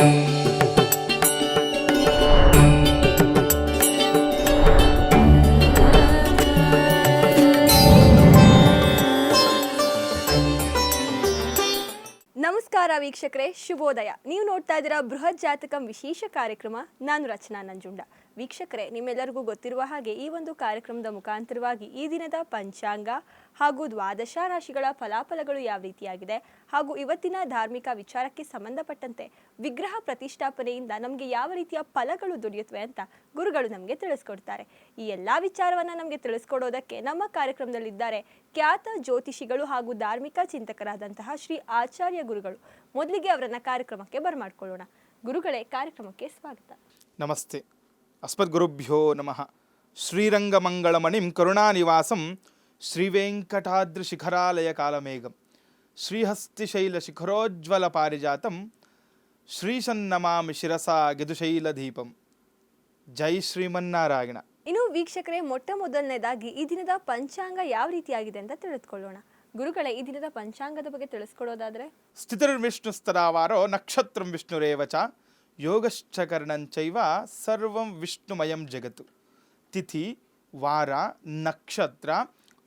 ನಮಸ್ಕಾರ ವೀಕ್ಷಕರೇ, ಶುಭೋದಯ. ನೀವು ನೋಡ್ತಾ ಇದ್ದೀರಾ ಬೃಹತ್ ಜಾತಕಂ ವಿಶೇಷ ಕಾರ್ಯಕ್ರಮ. ನಾನು ರಚನಾ ನಂಜುಂಡ. ವೀಕ್ಷಕರೇ, ನಿಮ್ಮೆಲ್ಲರಿಗೂ ಗೊತ್ತಿರುವ ಹಾಗೆ ಈ ಒಂದು ಕಾರ್ಯಕ್ರಮದ ಮುಖಾಂತರವಾಗಿ ಈ ದಿನದ ಪಂಚಾಂಗ ಹಾಗೂ ದ್ವಾದಶ ರಾಶಿಗಳ ಫಲಾಫಲಗಳು ಯಾವ ರೀತಿಯಾಗಿದೆ ಹಾಗೂ ಇವತ್ತಿನ ಧಾರ್ಮಿಕ ವಿಚಾರಕ್ಕೆ ಸಂಬಂಧಪಟ್ಟಂತೆ ವಿಗ್ರಹ ಪ್ರತಿಷ್ಠಾಪನೆಯಿಂದ ನಮಗೆ ಯಾವ ರೀತಿಯ ಫಲಗಳು ದೊರೆಯುತ್ತವೆ ಅಂತ ಗುರುಗಳು ನಮಗೆ ತಿಳಿಸ್ಕೊಡ್ತಾರೆ. ಈ ಎಲ್ಲ ವಿಚಾರವನ್ನು ನಮಗೆ ತಿಳಿಸ್ಕೊಡೋದಕ್ಕೆ ನಮ್ಮ ಕಾರ್ಯಕ್ರಮದಲ್ಲಿದ್ದಾರೆ ಖ್ಯಾತ ಜ್ಯೋತಿಷಿಗಳು ಹಾಗೂ ಧಾರ್ಮಿಕ ಚಿಂತಕರಾದಂತಹ ಶ್ರೀ ಆಚಾರ್ಯ ಗುರುಗಳು. ಮೊದಲಿಗೆ ಅವರನ್ನ ಕಾರ್ಯಕ್ರಮಕ್ಕೆ ಬರಮಾಡ್ಕೊಳ್ಳೋಣ. ಗುರುಗಳೇ, ಕಾರ್ಯಕ್ರಮಕ್ಕೆ ಸ್ವಾಗತ. ನಮಸ್ತೆ. ಅಸ್ಮದ್ಗುರುಭ್ಯೋ ನಮಃ. ಶ್ರೀರಂಗಮಂಗಳಮಣಿಂ ಕರುಣಾನಿವಾಸಂ ಶ್ರೀವೆಂಕಟಾದ್ರಿ ಶಿಖರಾಲಯ ಕಾಲಮೇಘಂ ಶ್ರೀಹಸ್ತಿಶೈಲ ಶಿಖರೋಜ್ವಲ ಪಾರಿಜಾತಂ ಶ್ರೀಶನ್ನಮಾಮಿ ಶಿರಸಾ ಗೆದುಶೈಲ ದೀಪಂ. ಜೈ ಶ್ರೀಮನ್ನಾರಾಯಣ. ಇನ್ನು ವೀಕ್ಷಕರೇ, ಮೊಟ್ಟ ಮೊದಲನೇದಾಗಿ ಈ ದಿನದ ಪಂಚಾಂಗ ಯಾವ ರೀತಿಯಾಗಿದೆ ಅಂತ ತಿಳಿದುಕೊಳ್ಳೋಣ. ಗುರುಗಳೇ, ಈ ದಿನದ ಪಂಚಾಂಗದ ಬಗ್ಗೆ ತಿಳಿಸ್ಕೊಡೋದಾದ್ರೆ? ಸ್ಥಿತಿರ್ವಿಷ್ಣುಸ್ತರಾವಾರೋ ನಕ್ಷತ್ರಂ ವಿಷ್ಣುರೇವಚ ಯೋಗಶ್ಚ ಕರ್ಣಂಚೈವ ಸರ್ವಂ ವಿಷ್ಣುಮಯಂ ಜಗತ್ತು. ತಿಥಿ, ವಾರ, ನಕ್ಷತ್ರ,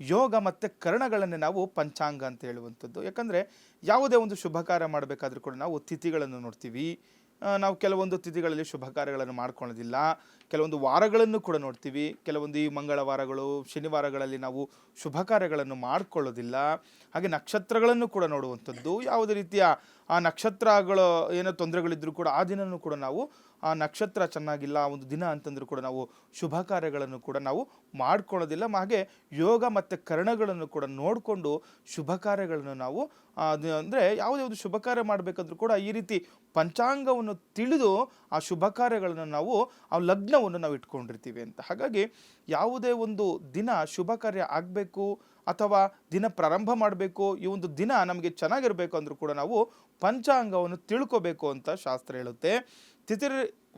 ಯೋಗ ಮತ್ತು ಕರ್ಣಗಳನ್ನು ನಾವು ಪಂಚಾಂಗ ಅಂತ ಹೇಳುವಂಥದ್ದು. ಯಾಕಂದರೆ ಯಾವುದೇ ಒಂದು ಶುಭ ಕಾರ್ಯ ಮಾಡಬೇಕಾದ್ರೂ ಕೂಡ ನಾವು ತಿಥಿಗಳನ್ನು ನೋಡ್ತೀವಿ. ನಾವು ಕೆಲವೊಂದು ತಿಥಿಗಳಲ್ಲಿ ಶುಭ ಕಾರ್ಯಗಳನ್ನು ಮಾಡ್ಕೊಳ್ಳೋದಿಲ್ಲ. ಕೆಲವೊಂದು ವಾರಗಳನ್ನು ಕೂಡ ನೋಡ್ತೀವಿ. ಕೆಲವೊಂದು ಈ ಮಂಗಳವಾರಗಳು, ಶನಿವಾರಗಳಲ್ಲಿ ನಾವು ಶುಭ ಕಾರ್ಯಗಳನ್ನು ಮಾಡಿಕೊಳ್ಳೋದಿಲ್ಲ. ಹಾಗೆ ನಕ್ಷತ್ರಗಳನ್ನು ಕೂಡ ನೋಡುವಂಥದ್ದು. ಯಾವುದೇ ರೀತಿಯ ಆ ನಕ್ಷತ್ರಗಳು ಏನೋ ತೊಂದರೆಗಳಿದ್ದರೂ ಕೂಡ ಆ ದಿನವೂ ಕೂಡ ನಾವು ಆ ನಕ್ಷತ್ರ ಚೆನ್ನಾಗಿಲ್ಲ ಆ ಒಂದು ದಿನ ಅಂತಂದ್ರೂ ಕೂಡ ನಾವು ಶುಭ ಕಾರ್ಯಗಳನ್ನು ಕೂಡ ನಾವು ಮಾಡ್ಕೊಳ್ಳೋದಿಲ್ಲ. ಹಾಗೆ ಯೋಗ ಮತ್ತು ಕರ್ಣಗಳನ್ನು ಕೂಡ ನೋಡಿಕೊಂಡು ಶುಭ ಕಾರ್ಯಗಳನ್ನು ನಾವು ಅಂದರೆ ಯಾವುದೇ ಒಂದು ಶುಭ ಕಾರ್ಯ ಮಾಡಬೇಕಾದ್ರೂ ಕೂಡ ಈ ರೀತಿ ಪಂಚಾಂಗವನ್ನು ತಿಳಿದು ಆ ಶುಭ ಕಾರ್ಯಗಳನ್ನು ನಾವು ಆ ಲಗ್ನವನ್ನು ನಾವು ಇಟ್ಕೊಂಡಿರ್ತೀವಿ ಅಂತ. ಹಾಗಾಗಿ ಯಾವುದೇ ಒಂದು ದಿನ ಶುಭ ಕಾರ್ಯ ಆಗಬೇಕು ಅಥವಾ ದಿನ ಪ್ರಾರಂಭ ಮಾಡಬೇಕು, ಈ ಒಂದು ದಿನ ನಮಗೆ ಚೆನ್ನಾಗಿರಬೇಕು ಅಂದರೂ ಕೂಡ ನಾವು ಪಂಚಾಂಗವನ್ನು ತಿಳ್ಕೋಬೇಕು ಅಂತ ಶಾಸ್ತ್ರ ಹೇಳುತ್ತೆ. ತಿಥಿ,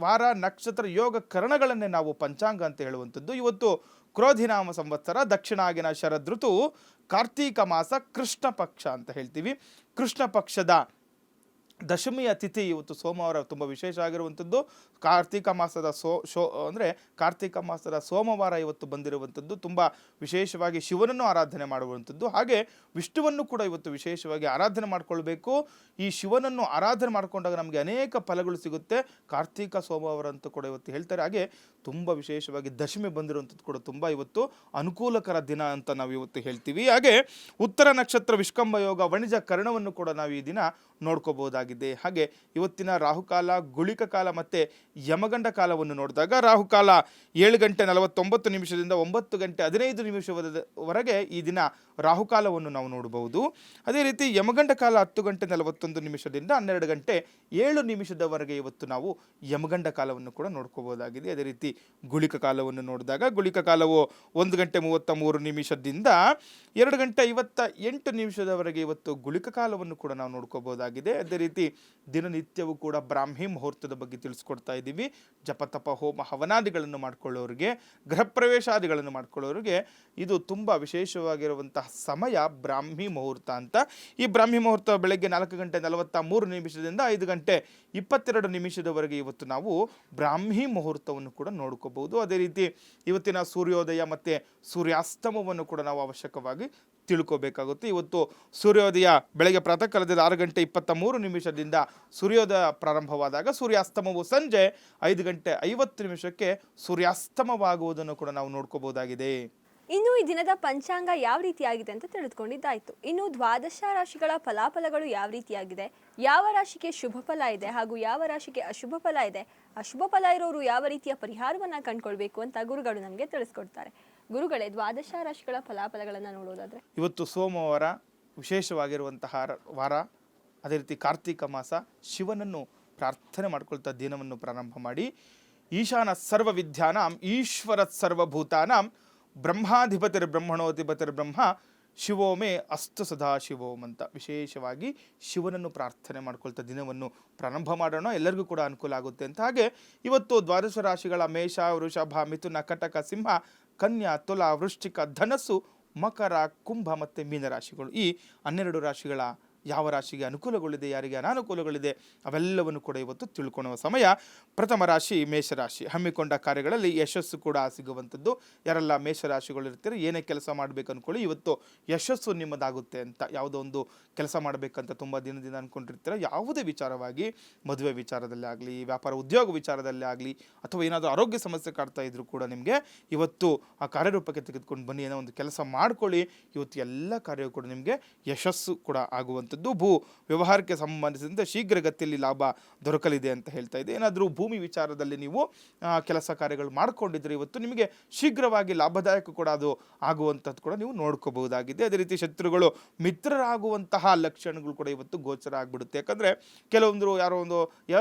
ವಾರ, ನಕ್ಷತ್ರ, ಯೋಗ, ಕರ್ಣಗಳನ್ನೇ ನಾವು ಪಂಚಾಂಗ ಅಂತ ಹೇಳುವಂಥದ್ದು. ಇವತ್ತು ಕ್ರೋಧಿನಾಮ ಸಂವತ್ಸರ, ದಕ್ಷಿಣಾಗಿನ ಶರದೃತು, ಕಾರ್ತೀಕ ಮಾಸ, ಕೃಷ್ಣ ಪಕ್ಷ ಅಂತ ಹೇಳ್ತೀವಿ. ಕೃಷ್ಣ ಪಕ್ಷದ ದಶಮಿಯ ತಿಥಿ ಇವತ್ತು ಸೋಮವಾರ ತುಂಬ ವಿಶೇಷ ಆಗಿರುವಂಥದ್ದು. ಕಾರ್ತೀಕ ಮಾಸದ ಕಾರ್ತೀಕ ಮಾಸದ ಸೋಮವಾರ ಇವತ್ತು ಬಂದಿರುವಂಥದ್ದು. ತುಂಬ ವಿಶೇಷವಾಗಿ ಶಿವನನ್ನು ಆರಾಧನೆ ಮಾಡುವಂಥದ್ದು. ಹಾಗೆ ವಿಷ್ಣುವನ್ನು ಕೂಡ ಇವತ್ತು ವಿಶೇಷವಾಗಿ ಆರಾಧನೆ ಮಾಡಿಕೊಳ್ಬೇಕು. ಈ ಶಿವನನ್ನು ಆರಾಧನೆ ಮಾಡಿಕೊಂಡಾಗ ನಮಗೆ ಅನೇಕ ಫಲಗಳು ಸಿಗುತ್ತೆ. ಕಾರ್ತೀಕ ಸೋಮವಾರ ಅಂತ ಕೂಡ ಇವತ್ತು ಹೇಳ್ತಾರೆ. ಹಾಗೆ ತುಂಬ ವಿಶೇಷವಾಗಿ ದಶಮಿ ಬಂದಿರುವಂಥದ್ದು ಕೂಡ ತುಂಬ ಇವತ್ತು ಅನುಕೂಲಕರ ದಿನ ಅಂತ ನಾವು ಇವತ್ತು ಹೇಳ್ತೀವಿ. ಹಾಗೆ ಉತ್ತರ ನಕ್ಷತ್ರ, ವಿಷ್ಕಂಭ ಯೋಗ, ವಣಿಜ ಕರ್ಣವನ್ನು ಕೂಡ ನಾವು ಈ ದಿನ ನೋಡ್ಕೋಬಹುದಾಗಿದೆ. ಹಾಗೆ ಇವತ್ತಿನ ರಾಹುಕಾಲ, ಗುಳಿಕ ಕಾಲ ಮತ್ತು ಯಮಗಂಡ ಕಾಲವನ್ನು ನೋಡಿದಾಗ ರಾಹುಕಾಲ 7:49 9:15 ಈ ದಿನ ರಾಹುಕಾಲವನ್ನು ನಾವು ನೋಡಬಹುದು. ಅದೇ ರೀತಿ ಯಮಗಂಡ ಕಾಲ 10:41 12:07 ಇವತ್ತು ನಾವು ಯಮಗಂಡ ಕಾಲವನ್ನು ಕೂಡ ನೋಡ್ಕೋಬಹುದಾಗಿದೆ. ಅದೇ ರೀತಿ ಗುಳಿಕ ಕಾಲವನ್ನು ನೋಡಿದಾಗ ಗುಳಿಕ ಕಾಲವು 1:33 2:58 ಇವತ್ತು ಗುಳಿಕ ಕಾಲವನ್ನು ಕೂಡ ನಾವು ನೋಡ್ಕೋಬಹುದಾಗಿದೆ. ಅದೇ ರೀತಿ ದಿನನಿತ್ಯವೂ ಕೂಡ ಬ್ರಾಹ್ಮಿ ಮುಹೂರ್ತದ ಬಗ್ಗೆ ತಿಳಿಸ್ಕೊಡ್ತಾ ಇದ್ದೀವಿ. ಜಪತಪ ಹೋಮ ಹವನಾದಿಗಳನ್ನು ಮಾಡ್ಕೊಳ್ಳೋರಿಗೆ, ಗೃಹ ಪ್ರವೇಶಾದಿಗಳನ್ನು ಮಾಡ್ಕೊಳ್ಳೋರಿಗೆ ಇದು ತುಂಬ ವಿಶೇಷವಾಗಿರುವಂತಹ ಸಮಯ ಬ್ರಾಹ್ಮಿ ಮುಹೂರ್ತ ಅಂತ. ಈ ಬ್ರಾಹ್ಮಿ ಮುಹೂರ್ತ ಬೆಳಗ್ಗೆ 4:43 5:22 ಇವತ್ತು ನಾವು ಬ್ರಾಹ್ಮಿ ಮುಹೂರ್ತವನ್ನು ಕೂಡ ನೋಡ್ಕೋಬಹುದು. ಅದೇ ರೀತಿ ಇವತ್ತಿನ ಸೂರ್ಯೋದಯ ಮತ್ತು ಸೂರ್ಯಾಸ್ತಮವನ್ನು ಕೂಡ ನಾವು ಅವಶ್ಯಕವಾಗಿ ತಿಳ್ಕೋಬೇಕಾಗುತ್ತೆ. ಇವತ್ತು ಸೂರ್ಯೋದಯ ಬೆಳಗ್ಗೆ ಪ್ರಾತಃ ಕಾಲದಲ್ಲಿ 6:23 ಸೂರ್ಯೋದಯ ಪ್ರಾರಂಭವಾದಾಗ ಸೂರ್ಯಾಸ್ತಮವು ಸಂಜೆ 5:50 ಸೂರ್ಯಾಸ್ತಮವಾಗುವುದನ್ನು ಕೂಡ ನಾವು ನೋಡ್ಕೋಬಹುದಾಗಿದೆ. ಇನ್ನು ಈ ದಿನದ ಪಂಚಾಂಗ ಯಾವ ರೀತಿಯಾಗಿದೆ ಅಂತ ತಿಳಿದುಕೊಂಡಿದ್ದಾಯ್ತು. ಇನ್ನು ದ್ವಾದಶ ರಾಶಿಗಳ ಫಲಾಫಲಗಳು ಯಾವ ರೀತಿಯಾಗಿದೆ, ಯಾವ ರಾಶಿಗೆ ಶುಭ ಫಲ ಇದೆ ಹಾಗೂ ಯಾವ ರಾಶಿಗೆ ಅಶುಭ ಫಲ ಇದೆ, ಅಶುಭ ಫಲ ಇರೋರು ಯಾವ ರೀತಿಯ ಪರಿಹಾರವನ್ನ ಕಂಡುಕೊಳ್ಬೇಕು ಅಂತ ಗುರುಗಳು ನಮಗೆ ತಿಳಿಸ್ಕೊಡ್ತಾರೆ. ಗುರುಗಳೇ, ದ್ವಾದಶ ರಾಶಿಗಳ ಫಲಾಫಲಗಳನ್ನು ನೋಡೋದಾದ್ರೆ? ಇವತ್ತು ಸೋಮವಾರ ವಿಶೇಷವಾಗಿರುವಂತಹ ವಾರ. ಅದೇ ರೀತಿ ಕಾರ್ತೀಕ ಮಾಸ. ಶಿವನನ್ನು ಪ್ರಾರ್ಥನೆ ಮಾಡ್ಕೊಳ್ತಾ ದಿನವನ್ನು ಪ್ರಾರಂಭ ಮಾಡಿ. ಈಶಾನ ಸರ್ವ ವಿದ್ಯಾನಾಂ ಈಶ್ವರ ಸರ್ವಭೂತಾನಾಂ ಬ್ರಹ್ಮಾಧಿಪತಿರ್ ಬ್ರಹ್ಮಣೋಧಿಪತಿರ್ ಬ್ರಹ್ಮ ಶಿವೋಮೇ ಅಸ್ತು ಸದಾ ಶಿವೋಮ್ ಅಂತ ವಿಶೇಷವಾಗಿ ಶಿವನನ್ನು ಪ್ರಾರ್ಥನೆ ಮಾಡ್ಕೊಳ್ತಾ ದಿನವನ್ನು ಪ್ರಾರಂಭ ಮಾಡೋಣ. ಎಲ್ಲರಿಗೂ ಕೂಡ ಅನುಕೂಲ ಆಗುತ್ತೆ ಅಂತ. ಹಾಗೆ ಇವತ್ತು ದ್ವಾದಶ ರಾಶಿಗಳ ಮೇಷ, ವೃಷಭ, ಮಿಥುನ, ಕಟಕ, ಸಿಂಹ, ಕನ್ಯಾ, ತುಲ, ವೃಶ್ಚಿಕ, ಧನಸ್ಸು, ಮಕರ, ಕುಂಭ ಮತ್ತು ಮೀನರಾಶಿಗಳು. ಈ 12 ರಾಶಿಗಳ ಯಾವ ರಾಶಿಗೆ ಅನುಕೂಲಗಳಿದೆ, ಯಾರಿಗೆ ಅನಾನುಕೂಲಗಳಿದೆ ಅವೆಲ್ಲವನ್ನು ಕೂಡ ಇವತ್ತು ತಿಳ್ಕೊಳ್ಳುವ ಸಮಯ. ಪ್ರಥಮ ರಾಶಿ ಮೇಷರಾಶಿ. ಹಮ್ಮಿಕೊಂಡ ಕಾರ್ಯಗಳಲ್ಲಿ ಯಶಸ್ಸು ಕೂಡ ಸಿಗುವಂಥದ್ದು. ಯಾರೆಲ್ಲ ಮೇಷರಾಶಿಗಳು ಇರ್ತೀರಿ, ಏನೇ ಕೆಲಸ ಮಾಡಬೇಕು ಅಂದ್ಕೊಳ್ಳಿ, ಇವತ್ತು ಯಶಸ್ಸು ನಿಮ್ಮದಾಗುತ್ತೆ ಅಂತ. ಯಾವುದೋ ಒಂದು ಕೆಲಸ ಮಾಡಬೇಕಂತ ತುಂಬ ದಿನದಿಂದ ಅಂದ್ಕೊಂಡಿರ್ತೀರ, ಯಾವುದೇ ವಿಚಾರವಾಗಿ, ಮದುವೆ ವಿಚಾರದಲ್ಲೇ ಆಗಲಿ, ವ್ಯಾಪಾರ ಉದ್ಯೋಗ ವಿಚಾರದಲ್ಲೇ ಆಗಲಿ, ಅಥವಾ ಏನಾದರೂ ಆರೋಗ್ಯ ಸಮಸ್ಯೆ ಕಾಡ್ತಾ ಇದ್ರೂ ಕೂಡ ನಿಮಗೆ ಇವತ್ತು ಆ ಕಾರ್ಯರೂಪಕ್ಕೆ ತೆಗೆದುಕೊಂಡು ಬನ್ನಿ, ಏನೋ ಒಂದು ಕೆಲಸ ಮಾಡ್ಕೊಳ್ಳಿ, ಇವತ್ತು ಎಲ್ಲ ಕಾರ್ಯವು ಕೂಡ ನಿಮಗೆ ಯಶಸ್ಸು ಕೂಡ ಆಗುವಂಥದ್ದು. ವ್ಯವಹಾರಕ್ಕೆ ಸಂಬಂಧಿಸಿದಂತೆ ಶೀಘ್ರಗತಿಯಲ್ಲಿ ಲಾಭ ದೊರಕಲಿದೆ ಅಂತ ಹೇಳ್ತಾ ಇದೆ. ಏನಾದರೂ ಭೂಮಿ ವಿಚಾರದಲ್ಲಿ ನೀವು ಕೆಲಸ ಕಾರ್ಯಗಳು ಮಾಡಿಕೊಂಡಿದ್ರೆ ಇವತ್ತು ನಿಮಗೆ ಶೀಘ್ರವಾಗಿ ಲಾಭದಾಯಕ ಕೂಡ ಅದು ಆಗುವಂಥದ್ದು ಕೂಡ ನೀವು ನೋಡ್ಕೋಬಹುದಾಗಿದೆ. ಅದೇ ರೀತಿ ಶತ್ರುಗಳು ಮಿತ್ರರಾಗುವಂತಹ ಲಕ್ಷಣಗಳು ಕೂಡ ಇವತ್ತು ಗೋಚರ ಆಗ್ಬಿಡುತ್ತೆ. ಯಾಕಂದರೆ ಕೆಲವೊಂದು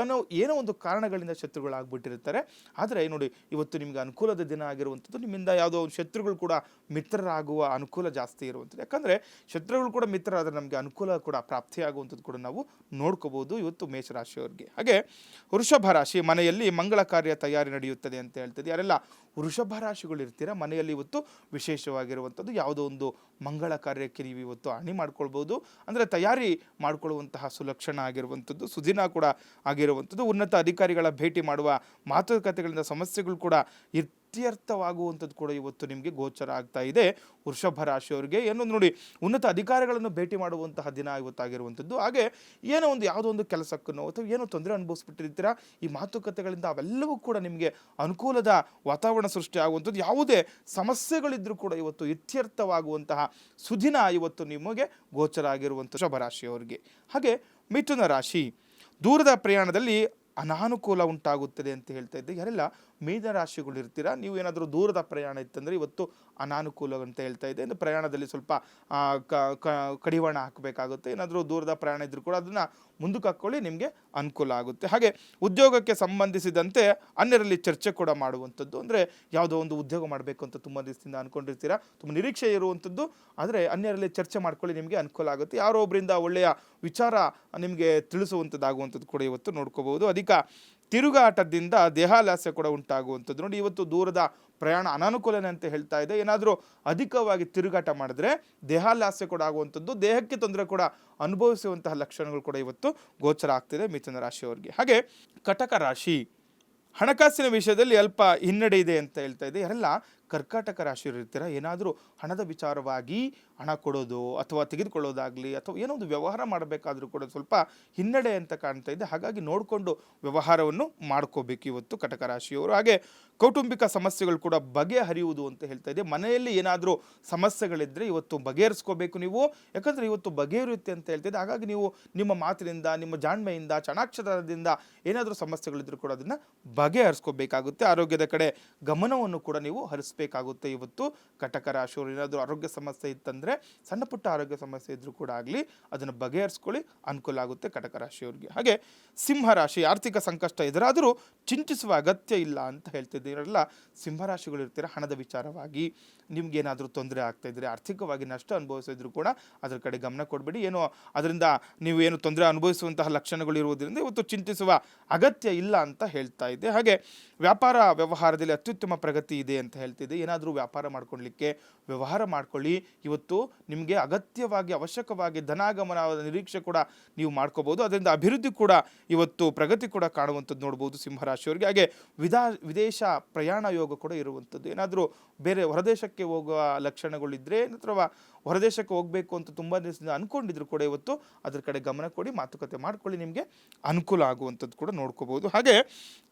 ಏನೋ ಒಂದು ಕಾರಣಗಳಿಂದ ಶತ್ರುಗಳಾಗ್ಬಿಟ್ಟಿರ್ತಾರೆ. ಆದರೆ ನೋಡಿ, ಇವತ್ತು ನಿಮಗೆ ಅನುಕೂಲದ ದಿನ ಆಗಿರುವಂಥದ್ದು. ನಿಮ್ಮಿಂದ ಯಾವುದೋ ಒಂದು ಶತ್ರುಗಳು ಕೂಡ ಮಿತ್ರರಾಗುವ ಅನುಕೂಲ ಜಾಸ್ತಿ ಇರುವಂಥದ್ದು. ಯಾಕಂದರೆ ಶತ್ರುಗಳು ಕೂಡ ಮಿತ್ರರಾದರೆ ನಮಗೆ ಅನುಕೂಲ ಕೂಡ ಪ್ರಾಪ್ತಿಯಾಗುವಂಥದ್ದು ಕೂಡ ನಾವು ನೋಡ್ಕೋಬಹುದು ಇವತ್ತು ಮೇಷರಾಶಿಯವರಿಗೆ. ಹಾಗೆ ವೃಷಭ ರಾಶಿ. ಮನೆಯಲ್ಲಿ ಮಂಗಳ ಕಾರ್ಯ ತಯಾರಿ ನಡೆಯುತ್ತದೆ ಅಂತ ಹೇಳ್ತದೆ. ಯಾರೆಲ್ಲ ವೃಷಭ ರಾಶಿಗಳು ಇರ್ತೀರ, ಮನೆಯಲ್ಲಿ ಇವತ್ತು ವಿಶೇಷವಾಗಿರುವಂಥದ್ದು ಯಾವುದೋ ಒಂದು ಮಂಗಳ ಕಾರ್ಯಕ್ಕೆ ನೀವು ಇವತ್ತು ಹಣಿ ಮಾಡ್ಕೊಳ್ಬೋದು. ಅಂದರೆ ತಯಾರಿ ಮಾಡಿಕೊಳ್ಳುವಂತಹ ಸುಲಕ್ಷಣ ಆಗಿರುವಂಥದ್ದು, ಸುದಿನ ಕೂಡ ಆಗಿರುವಂಥದ್ದು. ಉನ್ನತ ಅಧಿಕಾರಿಗಳ ಭೇಟಿ ಮಾಡುವ ಮಾತುಕತೆಗಳಿಂದ ಸಮಸ್ಯೆಗಳು ಕೂಡ ಇತ್ಯರ್ಥವಾಗುವಂಥದ್ದು ಕೂಡ ಇವತ್ತು ನಿಮಗೆ ಗೋಚರ ಆಗ್ತಾ ಇದೆ ವೃಷಭ ರಾಶಿಯವರಿಗೆ. ಏನೊಂದು ನೋಡಿ, ಉನ್ನತ ಅಧಿಕಾರಿಗಳನ್ನು ಭೇಟಿ ಮಾಡುವಂತಹ ದಿನ ಇವತ್ತಾಗಿರುವಂಥದ್ದು. ಹಾಗೆ ಯಾವುದೋ ಒಂದು ಕೆಲಸಕ್ಕೂ ಅಥವಾ ಏನೋ ತೊಂದರೆ ಅನುಭವಿಸ್ಬಿಟ್ಟಿರ್ತೀರ, ಈ ಮಾತುಕತೆಗಳಿಂದ ಅವೆಲ್ಲವೂ ಕೂಡ ನಿಮಗೆ ಅನುಕೂಲದ ವಾತಾವರಣ ಸೃಷ್ಟಿ ಆಗುವಂಥದ್ದು. ಯಾವುದೇ ಸಮಸ್ಯೆಗಳಿದ್ರೂ ಕೂಡ ಇವತ್ತು ಇತ್ಯರ್ಥವಾಗುವಂತಹ ಸುದಿನ ಇವತ್ತು ನಿಮಗೆ ಗೋಚರ ಆಗಿರುವಂಥ ವೃಷಭ ರಾಶಿಯವರಿಗೆ. ಹಾಗೆ ಮಿಥುನ ರಾಶಿ. ದೂರದ ಪ್ರಯಾಣದಲ್ಲಿ ಅನಾನುಕೂಲ ಉಂಟಾಗುತ್ತದೆ ಅಂತ ಹೇಳ್ತಾ ಇದ್ದೆ. ಯಾರೆಲ್ಲ ಮೀನರಾಶಿಗಳು ಇರ್ತೀರಾ, ನೀವು ಏನಾದರೂ ದೂರದ ಪ್ರಯಾಣ ಇತ್ತಂದರೆ ಇವತ್ತು ಅನಾನುಕೂಲ ಅಂತ ಹೇಳ್ತಾ ಇದೆ. ಇನ್ನು ಪ್ರಯಾಣದಲ್ಲಿ ಸ್ವಲ್ಪ ಕಡಿವಾಣ ಹಾಕಬೇಕಾಗುತ್ತೆ. ಏನಾದರೂ ದೂರದ ಪ್ರಯಾಣ ಇದ್ರೂ ಕೂಡ ಅದನ್ನು ಮುಂದಕ್ಕೆ ಹಾಕ್ಕೊಳ್ಳಿ, ನಿಮಗೆ ಅನುಕೂಲ ಆಗುತ್ತೆ. ಹಾಗೆ ಉದ್ಯೋಗಕ್ಕೆ ಸಂಬಂಧಿಸಿದಂತೆ ಅನ್ಯರಲ್ಲಿ ಚರ್ಚೆ ಕೂಡ ಮಾಡುವಂಥದ್ದು. ಅಂದರೆ ಯಾವುದೋ ಒಂದು ಉದ್ಯೋಗ ಮಾಡಬೇಕು ಅಂತ ತುಂಬ ದಿವಸದಿಂದ ಅಂದ್ಕೊಂಡಿರ್ತೀರಾ, ತುಂಬ ನಿರೀಕ್ಷೆ ಇರುವಂಥದ್ದು. ಆದರೆ ಅನ್ಯರಲ್ಲಿ ಚರ್ಚೆ ಮಾಡ್ಕೊಳ್ಳಿ, ನಿಮಗೆ ಅನುಕೂಲ ಆಗುತ್ತೆ. ಯಾರೋ ಒಬ್ಬರಿಂದ ಒಳ್ಳೆಯ ವಿಚಾರ ನಿಮಗೆ ತಿಳಿಸುವಂಥದ್ದಾಗುವಂಥದ್ದು ಕೂಡ ಇವತ್ತು ನೋಡ್ಕೋಬಹುದು. ಅಧಿಕ ತಿರುಗಾಟದಿಂದ ದೇಹಾಲಾಸ್ಯ ಕೂಡ ಉಂಟಾಗುವಂಥದ್ದು. ನೋಡಿ, ಇವತ್ತು ದೂರದ ಪ್ರಯಾಣ ಅನಾನುಕೂಲನೇ ಅಂತ ಹೇಳ್ತಾ ಇದೆ. ಏನಾದರೂ ಅಧಿಕವಾಗಿ ತಿರುಗಾಟ ಮಾಡಿದ್ರೆ ದೇಹಾಲಾಸ್ಯ ಕೂಡ ಆಗುವಂಥದ್ದು, ದೇಹಕ್ಕೆ ತೊಂದರೆ ಕೂಡ ಅನುಭವಿಸುವಂತಹ ಲಕ್ಷಣಗಳು ಕೂಡ ಇವತ್ತು ಗೋಚರ ಆಗ್ತಿದೆ ಮಿಥುನ ರಾಶಿಯವರಿಗೆ. ಹಾಗೆ ಕಟಕ ರಾಶಿ. ಹಣಕಾಸಿನ ವಿಷಯದಲ್ಲಿ ಅಲ್ಪ ಹಿನ್ನಡೆ ಇದೆ ಅಂತ ಹೇಳ್ತಾ ಇದೆ. ಯಾರೆಲ್ಲ ಕರ್ಕಾಟಕ ರಾಶಿಯವರು ಇರ್ತೀರ, ಏನಾದರೂ ಹಣದ ವಿಚಾರವಾಗಿ ಹಣ ಕೊಡೋದು ಅಥವಾ ತೆಗೆದುಕೊಳ್ಳೋದಾಗಲಿ ಅಥವಾ ಏನೋ ಒಂದು ವ್ಯವಹಾರ ಮಾಡಬೇಕಾದ್ರೂ ಕೂಡ ಸ್ವಲ್ಪ ಹಿನ್ನಡೆ ಅಂತ ಕಾಣ್ತಾ ಇದೆ. ಹಾಗಾಗಿ ನೋಡಿಕೊಂಡು ವ್ಯವಹಾರವನ್ನು ಮಾಡ್ಕೋಬೇಕು ಇವತ್ತು ಕಟಕ ರಾಶಿಯವರು. ಹಾಗೆ ಕೌಟುಂಬಿಕ ಸಮಸ್ಯೆಗಳು ಕೂಡ ಬಗೆಹರಿಯುವುದು ಅಂತ ಹೇಳ್ತಾ ಇದೆ. ಮನೆಯಲ್ಲಿ ಏನಾದರೂ ಸಮಸ್ಯೆಗಳಿದ್ದರೆ ಇವತ್ತು ಬಗೆಹರಿಸ್ಕೋಬೇಕು ನೀವು, ಯಾಕಂದರೆ ಇವತ್ತು ಬಗೆಹರಿಯುತ್ತೆ ಅಂತ ಹೇಳ್ತಿದ್ದೆ. ಹಾಗಾಗಿ ನೀವು ನಿಮ್ಮ ಮಾತಿನಿಂದ, ನಿಮ್ಮ ಜಾಣ್ಮೆಯಿಂದ, ಚಾಣಾಕ್ಷರದಿಂದ ಏನಾದರೂ ಸಮಸ್ಯೆಗಳಿದ್ರೂ ಕೂಡ ಅದನ್ನು ಬಗೆಹರಿಸ್ಕೋಬೇಕಾಗುತ್ತೆ. ಆರೋಗ್ಯದ ಕಡೆ ಗಮನವನ್ನು ಕೂಡ ನೀವು ಹರಿಸಬೇಕಾಗುತ್ತೆ ಇವತ್ತು ಕಟಕ ರಾಶಿಯವರು. ಏನಾದರೂ ಆರೋಗ್ಯ ಸಮಸ್ಯೆ ಇತ್ತಂದರೆ, ಸಣ್ಣ ಪುಟ್ಟ ಆರೋಗ್ಯ ಸಮಸ್ಯೆ ಇದ್ರೂ ಕೂಡ ಆಗಲಿ, ಅದನ್ನು ಬಗೆಹರಿಸ್ಕೊಳ್ಳಿ, ಅನುಕೂಲ ಆಗುತ್ತೆ ಕಟಕ ರಾಶಿಯವರಿಗೆ. ಹಾಗೆ ಸಿಂಹರಾಶಿ. ಆರ್ಥಿಕ ಸಂಕಷ್ಟ ಎದುರಾದರೂ ಚಿಂತಿಸುವ ಅಗತ್ಯ ಇಲ್ಲ ಅಂತ ಹೇಳ್ತಿದ್ದೀರಲ್ಲ, ಸಿಂಹರಾಶಿಗಳು ಇರ್ತೀರ, ಹಣದ ವಿಚಾರವಾಗಿ ನಿಮ್ಗೇನಾದರೂ ತೊಂದರೆ ಆಗ್ತಾ ಇದ್ರೆ, ಆರ್ಥಿಕವಾಗಿ ನಷ್ಟ ಅನುಭವಿಸಿದ್ರು ಕೂಡ ಅದರ ಕಡೆ ಗಮನ ಕೊಡಬೇಡಿ. ಏನೋ ಅದರಿಂದ ನೀವು ಏನು ತೊಂದರೆ ಅನುಭವಿಸುವಂತಹ ಲಕ್ಷಣಗಳು ಇರುವುದರಿಂದ ಇವತ್ತು ಚಿಂತಿಸುವ ಅಗತ್ಯ ಇಲ್ಲ ಅಂತ ಹೇಳ್ತಾ ಇದ್ದೆ. ಹಾಗೆ ವ್ಯಾಪಾರ ವ್ಯವಹಾರದಲ್ಲಿ ಅತ್ಯುತ್ತಮ ಪ್ರಗತಿ ಇದೆ ಅಂತ ಹೇಳ್ತಿದ್ದೆ. ಏನಾದರೂ ವ್ಯಾಪಾರ ಮಾಡ್ಕೊಳ್ಳಿಕ್ಕೆ ವ್ಯವಹಾರ ಮಾಡ್ಕೊಳ್ಳಿ. ಇವತ್ತು ನಿಮಗೆ ಅಗತ್ಯವಾಗಿ ಅವಶ್ಯಕವಾಗಿ ಧನಾಗಮನವಾದ ನಿರೀಕ್ಷೆ ಕೂಡ ನೀವು ಮಾಡ್ಕೋಬಹುದು. ಅದರಿಂದ ಅಭಿವೃದ್ಧಿ ಕೂಡ ಇವತ್ತು ಪ್ರಗತಿ ಕೂಡ ಕಾಣುವಂಥದ್ದು ನೋಡ್ಬೋದು ಸಿಂಹರಾಶಿಯವರಿಗೆ. ಹಾಗೆ ವಿದೇಶ ಪ್ರಯಾಣ ಯೋಗ ಕೂಡ ಇರುವಂಥದ್ದು. ಏನಾದರೂ ಬೇರೆ ಹೊರದೇಶಕ್ಕೆ ಹೋಗುವ ಲಕ್ಷಣಗಳಿದ್ದರೆ ಅಥವಾ ಹೊರದೇಶಕ್ಕೆ ಹೋಗಬೇಕು ಅಂತ ತುಂಬ ದಿವಸದಿಂದ ಅಂದ್ಕೊಂಡಿದ್ರು ಕೂಡ ಇವತ್ತು ಅದ್ರ ಕಡೆ ಗಮನ ಕೊಡಿ, ಮಾತುಕತೆ ಮಾಡ್ಕೊಳ್ಳಿ, ನಿಮಗೆ ಅನುಕೂಲ ಆಗುವಂಥದ್ದು ಕೂಡ ನೋಡ್ಕೋಬಹುದು. ಹಾಗೆ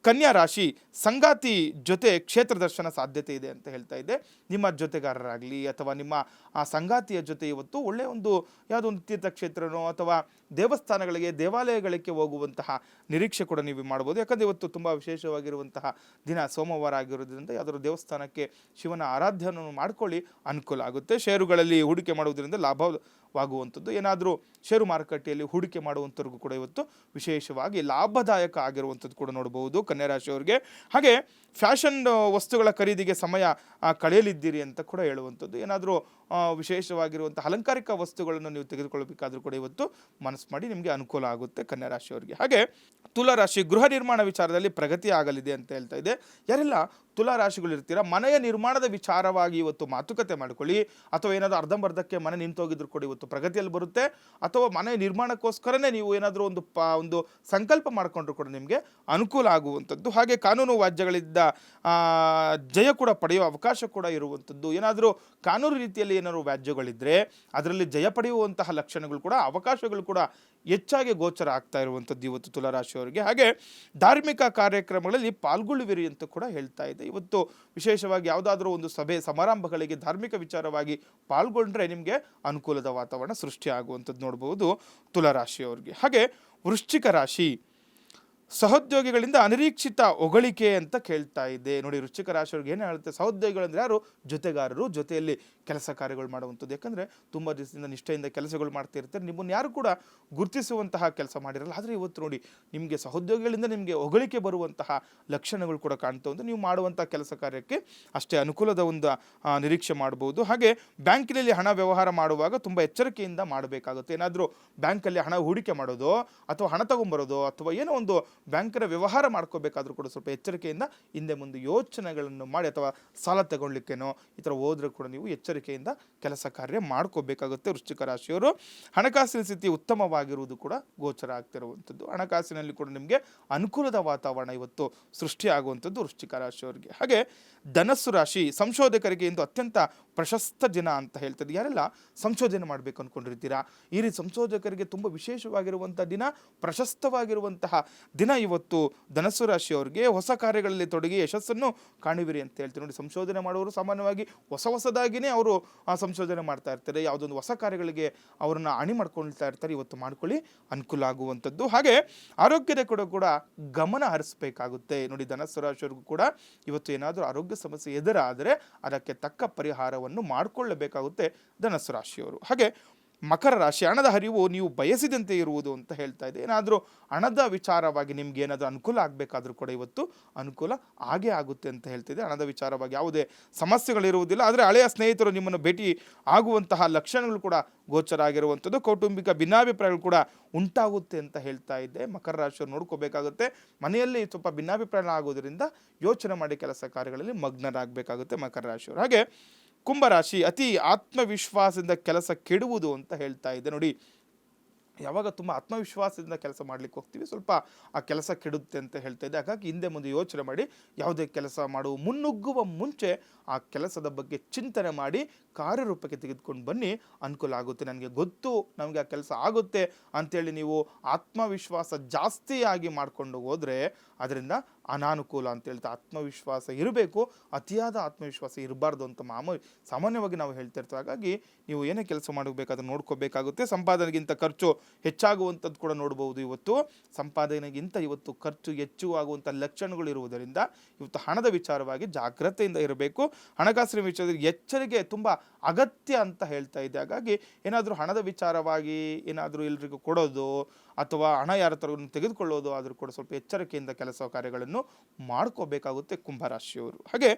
ಕನ್ಯಾ ರಾಶಿ. ಸಂಗಾತಿ ಜೊತೆ ಕ್ಷೇತ್ರ ದರ್ಶನ ಸಾಧ್ಯತೆ ಇದೆ ಅಂತ ಹೇಳ್ತಾ ಇದೆ. ನಿಮ್ಮ ಜೊತೆಗಾರರಾಗಲಿ ಅಥವಾ ನಿಮ್ಮ ಆ ಸಂಗಾತಿಯ ಜೊತೆ ಇವತ್ತು ಒಳ್ಳೆಯ ಒಂದು ಯಾವುದೋ ಒಂದು ತೀರ್ಥಕ್ಷೇತ್ರನೋ ಅಥವಾ ದೇವಸ್ಥಾನಗಳಿಗೆ, ದೇವಾಲಯಗಳಿಗೆ ಹೋಗುವಂತಹ ನಿರೀಕ್ಷೆ ಕೂಡ ನೀವು ಮಾಡ್ಬೋದು. ಯಾಕಂದರೆ ಇವತ್ತು ತುಂಬ ವಿಶೇಷವಾಗಿರುವಂತಹ ದಿನ ಸೋಮವಾರ ಆಗಿರೋದ್ರಿಂದ ಯಾವುದಾದ್ರು ದೇವಸ್ಥಾನಕ್ಕೆ ಶಿವನ ಆರಾಧನೆಯನ್ನು ಮಾಡ್ಕೊಳ್ಳಿ, ಅನುಕೂಲ ಆಗುತ್ತೆ. ಷೇರುಗಳಲ್ಲಿ ಹೂಡಿಕೆ ಮಾಡುವುದರಿಂದ ಲಾಭವಾಗುವಂಥದ್ದು. ಏನಾದರೂ ಷೇರು ಮಾರುಕಟ್ಟೆಯಲ್ಲಿ ಹೂಡಿಕೆ ಮಾಡುವಂಥವ್ರಿಗೂ ಕೂಡ ಇವತ್ತು ವಿಶೇಷವಾಗಿ ಲಾಭದಾಯಕ ಆಗಿರುವಂಥದ್ದು ಕೂಡ ನೋಡಬಹುದು ಕನ್ಯಾ ರಾಶಿಯವರಿಗೆ. ಹಾಗೆ ಫ್ಯಾಷನ್ ವಸ್ತುಗಳ ಖರೀದಿಗೆ ಸಮಯ ಕಳೆಯಲಿದ್ದೀರಿ ಅಂತ ಕೂಡ ಹೇಳುವಂಥದ್ದು. ಏನಾದರೂ ವಿಶೇಷವಾಗಿರುವಂಥ ಅಲಂಕಾರಿಕ ವಸ್ತುಗಳನ್ನು ನೀವು ತೆಗೆದುಕೊಳ್ಳಬೇಕಾದ್ರೂ ಕೂಡ ಇವತ್ತು ಮನಸ್ಸು ಮಾಡಿ, ನಿಮಗೆ ಅನುಕೂಲ ಆಗುತ್ತೆ ಕನ್ಯಾ ರಾಶಿಯವರಿಗೆ. ಹಾಗೆ ತುಲಾ ರಾಶಿ. ಗೃಹ ನಿರ್ಮಾಣ ವಿಚಾರದಲ್ಲಿ ಪ್ರಗತಿ ಆಗಲಿದೆ ಅಂತ ಹೇಳ್ತಾ ಇದೆ. ಯಾರೆಲ್ಲ ತುಲಾ ರಾಶಿಗಳು ಇರ್ತೀರಾ, ಮನೆಯ ನಿರ್ಮಾಣದ ವಿಚಾರವಾಗಿ ಇವತ್ತು ಮಾತುಕತೆ ಮಾಡ್ಕೊಳ್ಳಿ. ಅಥವಾ ಏನಾದರೂ ಅರ್ಧಂಬರ್ಧಕ್ಕೆ ಮನೆ ನಿಂತೋಗಿದ್ರು ಕೂಡ ಇವತ್ತು ಪ್ರಗತಿಯಲ್ಲಿ ಬರುತ್ತೆ. ಅಥವಾ ಮನೆ ನಿರ್ಮಾಣಕ್ಕೋಸ್ಕರನೇ ನೀವು ಏನಾದರೂ ಒಂದು ಸಂಕಲ್ಪ ಮಾಡಿಕೊಂಡ್ರು ಕೂಡ ನಿಮಗೆ ಅನುಕೂಲ ಆಗುವಂಥದ್ದು. ಹಾಗೆ ಕಾನೂನು ವ್ಯಾಜ್ಯಗಳಿಂದ ಜಯ ಕೂಡ ಪಡೆಯುವ ಅವಕಾಶ ಕೂಡ ಇರುವಂಥದ್ದು. ಏನಾದರೂ ಕಾನೂನು ರೀತಿಯಲ್ಲಿ ಏನಾದರೂ ವ್ಯಾಜ್ಯಗಳಿದ್ದರೆ ಅದರಲ್ಲಿ ಜಯ ಪಡೆಯುವಂತಹ ಲಕ್ಷಣಗಳು ಕೂಡ, ಅವಕಾಶಗಳು ಕೂಡ ಹೆಚ್ಚಾಗಿ ಗೋಚರ ಆಗ್ತಾ ಇರುವಂಥದ್ದು ಇವತ್ತು ತುಲಾರಾಶಿಯವರಿಗೆ. ಹಾಗೆ ಧಾರ್ಮಿಕ ಕಾರ್ಯಕ್ರಮಗಳಲ್ಲಿ ಪಾಲ್ಗೊಳ್ಳುವಿರಿ ಅಂತ ಕೂಡ ಹೇಳ್ತಾ ಇದೆ. ಇವತ್ತು ವಿಶೇಷವಾಗಿ ಯಾವುದಾದ್ರೂ ಒಂದು ಸಭೆ ಸಮಾರಂಭಗಳಿಗೆ ಧಾರ್ಮಿಕ ವಿಚಾರವಾಗಿ ಪಾಲ್ಗೊಂಡ್ರೆ ನಿಮಗೆ ಅನುಕೂಲದ ವಾತಾವರಣ ಸೃಷ್ಟಿ ಆಗುವಂಥದ್ದು ನೋಡ್ಬೋದು ತುಲಾರಾಶಿಯವರಿಗೆ. ಹಾಗೆ ವೃಶ್ಚಿಕ ರಾಶಿ, ಸಹೋದ್ಯೋಗಿಗಳಿಂದ ಅನಿರೀಕ್ಷಿತ ಹೊಗಳಿಕೆ ಅಂತ ಕೇಳ್ತಾ ಇದೆ. ನೋಡಿ, ವೃಶ್ಚಿಕ ರಾಶಿಯವ್ರಿಗೆ ಏನು ಹೇಳುತ್ತೆ, ಸಹೋದ್ಯೋಗಿಗಳಂದ್ರೆ ಯಾರು, ಜೊತೆಗಾರರು, ಜೊತೆಯಲ್ಲಿ ಕೆಲಸ ಕಾರ್ಯಗಳು ಮಾಡುವಂಥದ್ದು. ಯಾಕಂದರೆ ತುಂಬ ದಿವಸದಿಂದ ನಿಷ್ಠೆಯಿಂದ ಕೆಲಸಗಳು ಮಾಡ್ತಾ ಇರ್ತಾರೆ, ನಿಮ್ಮನ್ನು ಯಾರು ಕೂಡ ಗುರುತಿಸುವಂತಹ ಕೆಲಸ ಮಾಡಿರಲ್ಲ. ಆದರೆ ಇವತ್ತು ನೋಡಿ, ನಿಮಗೆ ಸಹೋದ್ಯೋಗಿಗಳಿಂದ ನಿಮಗೆ ಹೊಗಳಿಕೆ ಬರುವಂತಹ ಲಕ್ಷಣಗಳು ಕೂಡ ಕಾಣ್ತಾ ಉಂಟು. ನೀವು ಮಾಡುವಂಥ ಕೆಲಸ ಕಾರ್ಯಕ್ಕೆ ಅಷ್ಟೇ ಅನುಕೂಲದ ಒಂದು ನಿರೀಕ್ಷೆ ಮಾಡ್ಬೋದು. ಹಾಗೆ ಬ್ಯಾಂಕಿನಲ್ಲಿ ಹಣ ವ್ಯವಹಾರ ಮಾಡುವಾಗ ತುಂಬ ಎಚ್ಚರಿಕೆಯಿಂದ ಮಾಡಬೇಕಾಗುತ್ತೆ. ಏನಾದರೂ ಬ್ಯಾಂಕಲ್ಲಿ ಹಣ ಹೂಡಿಕೆ ಮಾಡೋದು ಅಥವಾ ಹಣ ತಗೊಂಬರೋದು ಅಥವಾ ಏನೋ ಒಂದು ಬ್ಯಾಂಕಿನ ವ್ಯವಹಾರ ಮಾಡ್ಕೋಬೇಕಾದ್ರೂ ಕೂಡ ಸ್ವಲ್ಪ ಎಚ್ಚರಿಕೆಯಿಂದ ಹಿಂದೆ ಮುಂದೆ ಯೋಚನೆಗಳನ್ನು ಮಾಡಿ, ಅಥವಾ ಸಾಲ ತಗೊಳ್ಳಿಕ್ಕೇನೋ ಈ ಥರ ಹೋದ್ರೂ ಕೂಡ ನೀವು ಎಚ್ಚರಿಕೆಯಿಂದ ಕೆಲಸ ಕಾರ್ಯ ಮಾಡ್ಕೋಬೇಕಾಗುತ್ತೆ. ವೃಶ್ಚಿಕ ರಾಶಿಯವರು ಹಣಕಾಸಿನ ಸ್ಥಿತಿ ಉತ್ತಮವಾಗಿರುವುದು ಕೂಡ ಗೋಚರ ಆಗ್ತಿರುವಂಥದ್ದು. ಹಣಕಾಸಿನಲ್ಲಿ ಕೂಡ ನಿಮಗೆ ಅನುಕೂಲದ ವಾತಾವರಣ ಇವತ್ತು ಸೃಷ್ಟಿಯಾಗುವಂಥದ್ದು ವೃಶ್ಚಿಕ ರಾಶಿಯವರಿಗೆ. ಹಾಗೆ ಧನಸ್ಸು ರಾಶಿ, ಸಂಶೋಧಕರಿಗೆ ಇಂದು ಅತ್ಯಂತ ಪ್ರಶಸ್ತ ದಿನ ಅಂತ ಹೇಳ್ತದೆ. ಯಾರೆಲ್ಲ ಸಂಶೋಧನೆ ಮಾಡಬೇಕು ಅಂದ್ಕೊಂಡಿರ್ತೀರಾ, ಈ ರೀತಿ ಸಂಶೋಧಕರಿಗೆ ತುಂಬ ವಿಶೇಷವಾಗಿರುವಂಥ ದಿನ, ಪ್ರಶಸ್ತವಾಗಿರುವಂತಹ ದಿನ ಇವತ್ತು ಧನಸ್ಸು ರಾಶಿಯವರಿಗೆ. ಹೊಸ ಕಾರ್ಯಗಳಲ್ಲಿ ತೊಡಗಿ ಯಶಸ್ಸನ್ನು ಕಾಣುವಿರಿ ಅಂತ ಹೇಳ್ತೀವಿ. ನೋಡಿ, ಸಂಶೋಧನೆ ಮಾಡುವವರು ಸಾಮಾನ್ಯವಾಗಿ ಹೊಸದಾಗಿಯೇ ಅವರು ಸಂಶೋಧನೆ ಮಾಡ್ತಾ ಇರ್ತಾರೆ. ಯಾವುದೊಂದು ಹೊಸ ಕಾರ್ಯಗಳಿಗೆ ಅವರನ್ನು ಅಣಿ ಮಾಡ್ಕೊಳ್ತಾ ಇರ್ತಾರೆ. ಇವತ್ತು ಮಾಡ್ಕೊಳ್ಳಿ, ಅನುಕೂಲ ಆಗುವಂಥದ್ದು. ಹಾಗೆ ಆರೋಗ್ಯದ ಕೂಡ ಗಮನ ಹರಿಸಬೇಕಾಗುತ್ತೆ. ನೋಡಿ, ಧನಸ್ಸು ರಾಶಿಯವರಿಗೂ ಕೂಡ ಇವತ್ತು ಏನಾದರೂ ಆರೋಗ್ಯ ಸಮಸ್ಯೆ ಎದುರಾದರೆ ಅದಕ್ಕೆ ತಕ್ಕ ಪರಿಹಾರವನ್ನು ಮಾಡಿಕೊಳ್ಳಬೇಕಾಗುತ್ತೆ ಧನಸ್ಸು ರಾಶಿಯವರು. ಹಾಗೆ ಮಕರ ರಾಶಿ, ಹಣದ ಹರಿವು ನೀವು ಬಯಸಿದಂತೆ ಇರುವುದು ಅಂತ ಹೇಳ್ತಾ ಇದೆ. ಏನಾದರೂ ಹಣದ ವಿಚಾರವಾಗಿ ನಿಮ್ಗೆ ಏನಾದರೂ ಅನುಕೂಲ ಆಗಬೇಕಾದ್ರೂ ಕೂಡ ಇವತ್ತು ಅನುಕೂಲ ಆಗೇ ಆಗುತ್ತೆ ಅಂತ ಹೇಳ್ತಿದೆ. ಹಣದ ವಿಚಾರವಾಗಿ ಯಾವುದೇ ಸಮಸ್ಯೆಗಳಿರುವುದಿಲ್ಲ. ಆದರೆ ಹಳೆಯ ಸ್ನೇಹಿತರು ನಿಮ್ಮನ್ನು ಭೇಟಿ ಆಗುವಂತಹ ಲಕ್ಷಣಗಳು ಕೂಡ ಗೋಚರ ಆಗಿರುವಂಥದ್ದು. ಕೌಟುಂಬಿಕ ಭಿನ್ನಾಭಿಪ್ರಾಯಗಳು ಕೂಡ ಉಂಟಾಗುತ್ತೆ ಅಂತ ಹೇಳ್ತಾ ಇದ್ದೆ. ಮಕರ ರಾಶಿಯವರು ನೋಡ್ಕೋಬೇಕಾಗುತ್ತೆ. ಮನೆಯಲ್ಲಿ ಸ್ವಲ್ಪ ಭಿನ್ನಾಭಿಪ್ರಾಯ ಆಗೋದ್ರಿಂದ ಯೋಚನೆ ಮಾಡಿ ಕೆಲಸ ಕಾರ್ಯಗಳಲ್ಲಿ ಮಗ್ನರಾಗಬೇಕಾಗುತ್ತೆ ಮಕರ ರಾಶಿಯವರು. ಹಾಗೆ ಕುಂಭರಾಶಿ, ಅತಿ ಆತ್ಮವಿಶ್ವಾಸದಿಂದ ಕೆಲಸ ಕೆಡುವುದು ಅಂತ ಹೇಳ್ತಾ ಇದೆ. ನೋಡಿ, ಯಾವಾಗ ತುಂಬ ಆತ್ಮವಿಶ್ವಾಸದಿಂದ ಕೆಲಸ ಮಾಡ್ಲಿಕ್ಕೆ ಹೋಗ್ತೀವಿ, ಸ್ವಲ್ಪ ಆ ಕೆಲಸ ಕೆಡುತ್ತೆ ಅಂತ ಹೇಳ್ತಾ ಇದೆ. ಹಾಗಾಗಿ ಹಿಂದೆ ಮುಂದೆ ಯೋಚನೆ ಮಾಡಿ ಯಾವುದೇ ಕೆಲಸ ಮಾಡುವ ಮುನ್ನುಗ್ಗುವ ಮುಂಚೆ ಆ ಕೆಲಸದ ಬಗ್ಗೆ ಚಿಂತನೆ ಮಾಡಿ ಕಾರ್ಯರೂಪಕ್ಕೆ ತೆಗೆದುಕೊಂಡು ಬನ್ನಿ, ಅನುಕೂಲ ಆಗುತ್ತೆ. ನನಗೆ ಗೊತ್ತು, ನಮಗೆ ಆ ಕೆಲಸ ಆಗುತ್ತೆ ಅಂತೇಳಿ ನೀವು ಆತ್ಮವಿಶ್ವಾಸ ಜಾಸ್ತಿಯಾಗಿ ಮಾಡಿಕೊಂಡು ಹೋದರೆ ಅದರಿಂದ ಅನಾನುಕೂಲ ಅಂತ ಹೇಳ್ತಾ. ಆತ್ಮವಿಶ್ವಾಸ ಇರಬೇಕು, ಅತಿಯಾದ ಆತ್ಮವಿಶ್ವಾಸ ಇರಬಾರ್ದು ಅಂತ ಸಾಮಾನ್ಯವಾಗಿ ನಾವು ಹೇಳ್ತಾ ಇರ್ತೀವಿ. ಹಾಗಾಗಿ ನೀವು ಏನೇ ಕೆಲಸ ಮಾಡಬೇಕಾದ್ರೆ ನೋಡ್ಕೋಬೇಕಾಗುತ್ತೆ. ಸಂಪಾದನೆಗಿಂತ ಖರ್ಚು ಹೆಚ್ಚಾಗುವಂಥದ್ದು ಕೂಡ ನೋಡ್ಬೋದು. ಇವತ್ತು ಸಂಪಾದನೆಗಿಂತ ಇವತ್ತು ಖರ್ಚು ಹೆಚ್ಚು ಆಗುವಂಥ ಲಕ್ಷಣಗಳು ಇರುವುದರಿಂದ ಇವತ್ತು ಹಣದ ವಿಚಾರವಾಗಿ ಜಾಗ್ರತೆಯಿಂದ ಇರಬೇಕು. ಹಣಕಾಸಿನ ವಿಚಾರದಲ್ಲಿ ಎಚ್ಚರಿಕೆ ತುಂಬ ಅಗತ್ಯ ಅಂತ ಹೇಳ್ತಾ ಇದೆ. ಹಾಗಾಗಿ ಏನಾದರೂ ಹಣದ ವಿಚಾರವಾಗಿ ಏನಾದರೂ ಎಲ್ರಿಗೂ ಕೊಡೋದು ಅಥವಾ ಹಣ ಯಾರ ಥರ ತೆಗೆದುಕೊಳ್ಳೋದು ಆದರೂ ಕೂಡ ಸ್ವಲ್ಪ ಎಚ್ಚರಿಕೆಯಿಂದ ಕೆಲಸ ಕಾರ್ಯಗಳನ್ನು ಮಾಡ್ಕೋಬೇಕಾಗುತ್ತೆ ಕುಂಭರಾಶಿಯವರು. ಹಾಗೆ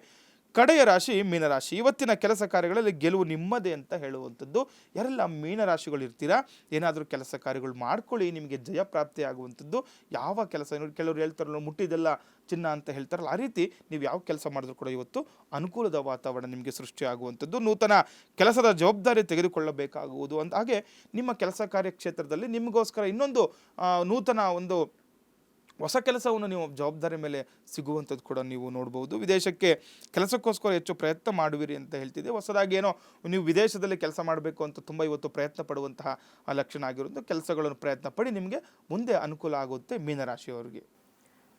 ಕಡೆಯ ರಾಶಿ ಮೀನರಾಶಿ, ಇವತ್ತಿನ ಕೆಲಸ ಕಾರ್ಯಗಳಲ್ಲಿ ಗೆಲುವು ನಿಮ್ಮದೇ ಅಂತ ಹೇಳುವಂಥದ್ದು. ಯಾರೆಲ್ಲ ಮೀನರಾಶಿಗಳು ಇರ್ತೀರಾ, ಏನಾದರೂ ಕೆಲಸ ಕಾರ್ಯಗಳು ಮಾಡ್ಕೊಳ್ಳಿ, ನಿಮಗೆ ಜಯ ಪ್ರಾಪ್ತಿ ಆಗುವಂಥದ್ದು. ಯಾವ ಕೆಲಸ, ಕೆಲವರು ಹೇಳ್ತಾರಲ್ಲ ಮುಟ್ಟಿದೆಲ್ಲ ಚಿನ್ನ ಅಂತ ಹೇಳ್ತಾರಲ್ಲ, ಆ ರೀತಿ ನೀವು ಯಾವ ಕೆಲಸ ಮಾಡಿದ್ರು ಕೂಡ ಇವತ್ತು ಅನುಕೂಲದ ವಾತಾವರಣ ನಿಮಗೆ ಸೃಷ್ಟಿಯಾಗುವಂಥದ್ದು. ನೂತನ ಕೆಲಸದ ಜವಾಬ್ದಾರಿ ತೆಗೆದುಕೊಳ್ಳಬೇಕಾಗುವುದು ಅಂತ. ಹಾಗೆ ನಿಮ್ಮ ಕೆಲಸ ಕಾರ್ಯಕ್ಷೇತ್ರದಲ್ಲಿ ನಿಮಗೋಸ್ಕರ ಇನ್ನೊಂದು ನೂತನ ಒಂದು ಹೊಸ ಕೆಲಸವನ್ನು ನೀವು ಜವಾಬ್ದಾರಿ ಮೇಲೆ ಸಿಗುವಂಥದ್ದು ಕೂಡ ನೀವು ನೋಡ್ಬೋದು. ವಿದೇಶಕ್ಕೆ ಕೆಲಸಕ್ಕೋಸ್ಕರ ಹೆಚ್ಚು ಪ್ರಯತ್ನ ಮಾಡುವಿರಿ ಅಂತ ಹೇಳ್ತಿದೆ. ಹೊಸದಾಗಿ ಏನೋ ನೀವು ವಿದೇಶದಲ್ಲಿ ಕೆಲಸ ಮಾಡಬೇಕು ಅಂತ ತುಂಬ ಇವತ್ತು ಪ್ರಯತ್ನ ಪಡುವಂತಹ ಲಕ್ಷಣ ಆಗಿರೋದು. ಕೆಲಸಗಳನ್ನು ಪ್ರಯತ್ನ ಪಡಿ, ನಿಮಗೆ ಮುಂದೆ ಅನುಕೂಲ ಆಗುತ್ತೆ ಮೀನರಾಶಿಯವರಿಗೆ.